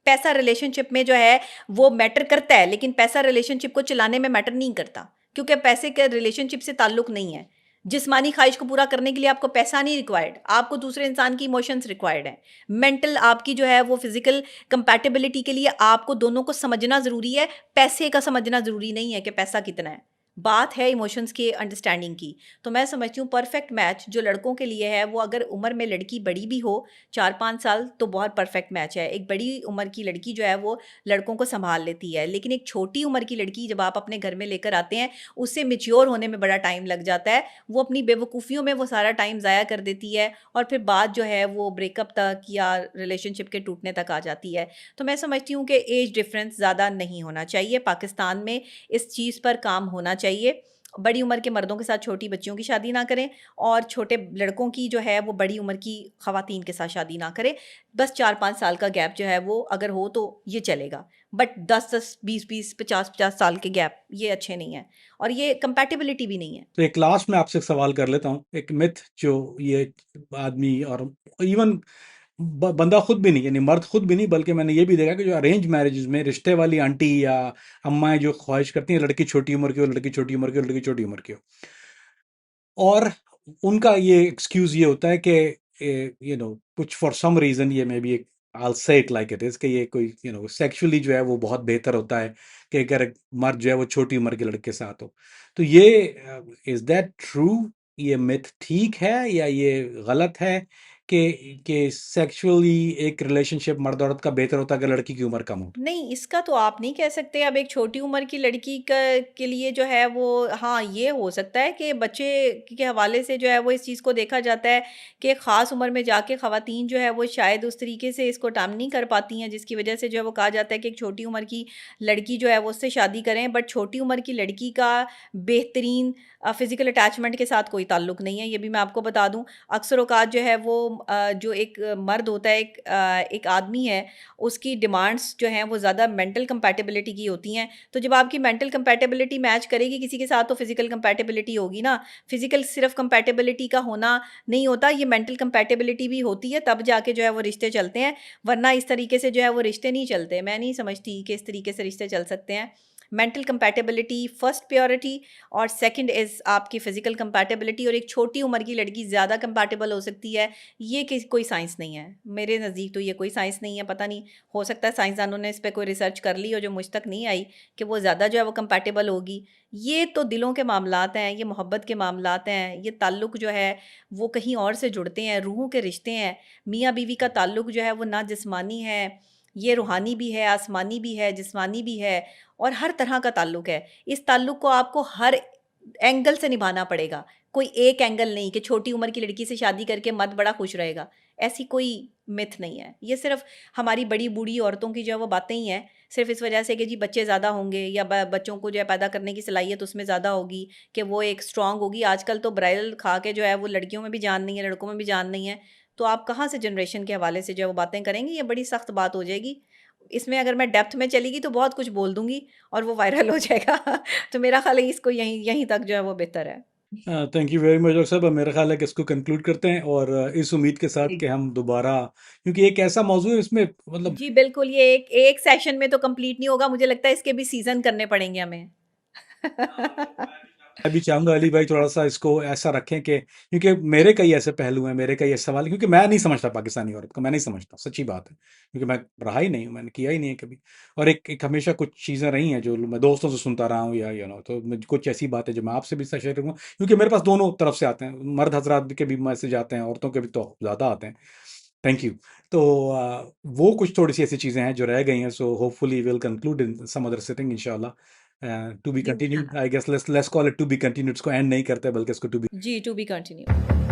पैसा रिलेशनशिप में जो है वो मैटर करता है, लेकिन पैसा रिलेशनशिप को चलाने में मैटर नहीं करता, क्योंकि पैसे के रिलेशनशिप से ताल्लुक नहीं है। जिस्मानी ख्वाहिश को पूरा करने के लिए आपको पैसा नहीं रिक्वायर्ड, आपको दूसरे इंसान की इमोशंस रिक्वायर्ड हैं। मेंटल आपकी जो है वो फिजिकल कंपैटिबिलिटी के लिए आपको दोनों को समझना ज़रूरी है, पैसे का समझना ज़रूरी नहीं है कि पैसा कितना है। बात है इमोशंस के अंडरस्टैंडिंग की। तो मैं समझती हूँ परफेक्ट मैच जो लड़कों के लिए है, वो अगर उम्र में लड़की बड़ी भी हो 4-5 साल, तो बहुत परफेक्ट मैच है। एक बड़ी उम्र की लड़की जो है वो लड़कों को सँभाल लेती है, लेकिन एक छोटी उम्र की लड़की जब आप अपने घर में लेकर आते हैं, उससे मैच्योर होने में बड़ा टाइम लग जाता है। वो अपनी बेवकूफ़ियों में वो सारा टाइम ज़ाया कर देती है, और फिर बात जो है वो ब्रेकअप तक या रिलेशनशिप के टूटने तक आ जाती है। तो मैं समझती हूँ कि एज डिफ़रेंस ज़्यादा नहीं होना चाहिए। पाकिस्तान में इस चीज़ पर काम होना चाहिए। बड़ी उम्र के मर्दों के साथ छोटी बच्चियों की शादी ना करें, और छोटे लड़कों की जो है वो बड़ी उम्र की ख़वातीन के साथ शादी ना करें। बस 4-5 साल का गैप जो है वो अगर हो तो ये चलेगा। बट 10-10, 20-20, 50-50 साल के गैप ये अच्छे नहीं हैं, और ये कंपैटिबिलिटी भी नहीं है। तो एक लास्ट में आपसे एक सवाल कर लेता हूँ, एक मिथ जो ये आदमी और इवन बंदा खुद भी नहीं, यानी मर्द खुद भी नहीं, बल्कि मैंने ये भी देखा कि जो अरेंज मैरिजेस में रिश्ते वाली आंटी या अम्माएं जो ख्वाहिश करती हैं लड़की छोटी उम्र की हो, लड़की छोटी उम्र की हो, लड़की छोटी उम्र की हो, और उनका ये एक्सक्यूज ये होता है कि कुछ फॉर सम रीजन, ये मे बी एक, I'll say it like it is, कि ये कोई सेक्सुअली जो है वो बहुत बेहतर होता है कि अगर मर्द जो है वो छोटी उम्र के लड़के के साथ हो। तो ये इज दैट ट्रू? ये मिथ ठीक है या ये गलत है, कि सेक्सुअली एक रिलेशनशिप मर्द औरत का बेहतर होता है अगर लड़की की उम्र कम हो? नहीं, इसका तो आप नहीं कह सकते। अब एक छोटी उम्र की लड़की का के लिए जो है वो, हाँ, ये हो सकता है कि बच्चे के हवाले से जो है वो इस चीज़ को देखा जाता है कि एक ख़ास उम्र में जाके ख़वातीन जो है वो शायद उस तरीके से इसको काम नहीं कर पाती हैं, जिसकी वजह से जो है वो कहा जाता है कि एक छोटी उम्र की लड़की जो है वो उससे शादी करें। बट छोटी उम्र की लड़की का बेहतरीन फ़िज़िकल अटैचमेंट के साथ कोई ताल्लुक नहीं है, ये भी मैं आपको बता दूँ। अक्सर औक़ात जो है वो जो एक मर्द होता है, एक आदमी है, उसकी डिमांड्स जो हैं वो ज़्यादा मेंटल कंपैटिबिलिटी की होती हैं। तो जब आपकी मेंटल कंपैटिबिलिटी मैच करेगी किसी के साथ, तो फिज़िकल कंपैटिबिलिटी होगी ना। फिज़िकल सिर्फ़ कंपैटिबिलिटी का होना नहीं होता, ये मेंटल कंपैटिबिलिटी भी होती है, तब जाके जो है वो रिश्ते चलते हैं। वरना इस तरीके से जो है वो रिश्ते नहीं चलते। मैं नहीं समझती कि इस तरीके से रिश्ते चल सकते हैं। मेंटल कंपैटिबिलिटी फर्स्ट प्रायोरिटी, और सेकंड इज़ आपकी फ़िज़िकल कंपैटिबिलिटी। और एक छोटी उम्र की लड़की ज़्यादा कंपैटिबल हो सकती है, ये कोई साइंस नहीं है। मेरे नज़दीक तो ये कोई साइंस नहीं है। पता नहीं, हो सकता है साइंसदानों ने इस पे कोई रिसर्च कर ली हो जो मुझ तक नहीं आई, कि वो ज़्यादा जो है वो कंपैटिबल होगी। ये तो दिलों के मामलात हैं, ये मोहब्बत के मामलात हैं, ये ताल्लुक़ जो है वो कहीं और से जुड़ते हैं, रूहों के रिश्ते हैं। मियाँ-बीवी का ताल्लुक़ जो है वो ना जिस्मानी है, ये रूहानी भी है, आसमानी भी है, जिस्मानी भी है, और हर तरह का ताल्लुक़ है। इस ताल्लुक़ को आपको हर एंगल से निभाना पड़ेगा। कोई एक एंगल नहीं कि छोटी उम्र की लड़की से शादी करके मर्द बड़ा खुश रहेगा। ऐसी कोई मिथ नहीं है। ये सिर्फ़ हमारी बड़ी बूढ़ी औरतों की जो है वो बातें ही हैं। सिर्फ़ इस वजह से कि जी बच्चे ज़्यादा होंगे, या बच्चों को जो है पैदा करने की सलाहियत उसमें ज़्यादा होगी, कि वो एक स्ट्रॉन्ग होगी। आजकल तो ब्राइल खा के जो है वो लड़कियों में भी जान नहीं है, लड़कों में भी जान नहीं है। तो आप कहाँ से जनरेशन के हवाले से जो है वो बातें करेंगी? ये बड़ी सख्त बात हो जाएगी। इसमें अगर मैं डेप्थ में चली गई तो बहुत कुछ बोल दूँगी और वो वायरल हो जाएगा। तो मेरा ख़्याल है इसको यहीं यहीं तक जो है वो बेहतर है। Thank you very much doctor साहब। अब मेरा ख्याल है कि इसको कंक्लूड करते हैं, और इस उम्मीद के साथ कि हम दोबारा, क्योंकि एक ऐसा मौजू है इसमें मतलब जी, बिल्कुल, ये एक एक सेशन में तो कंप्लीट नहीं होगा। मुझे लगता है इसके भी सीज़न करने पड़ेंगे हमें। मैं भी चाहूंगा अली भाई थोड़ा सा इसको ऐसा रखें कि, क्योंकि मेरे कई ऐसे पहलू हैं, मेरे कई ऐसे सवाल हैं, क्योंकि मैं नहीं समझता पाकिस्तानी औरत को, मैं नहीं समझता, सच्ची बात है, क्योंकि मैं रहा ही नहीं हूँ, मैंने किया ही नहीं है कभी। और एक हमेशा कुछ चीज़ें रही हैं जो मैं दोस्तों से सुनता रहा हूँ, या तो कुछ ऐसी बातें जो मैं आपसे भी शेयर करूँगा, क्योंकि मेरे पास दोनों तरफ से आते हैं, मर्द हजरात के भी मैसेज आते हैं, औरतों के भी तो ज़्यादा आते हैं। Thank you. तो वो कुछ थोड़ी सी ऐसी चीज़ें हैं जो रह गई हैं, so hopefully will conclude in some other sitting इंशाल्लाह। टू बी जी, continued, I guess let's call it to be continued. इसको एंड नहीं करते बल्कि इसको टू बी जी, टू बी कंटिन्यू।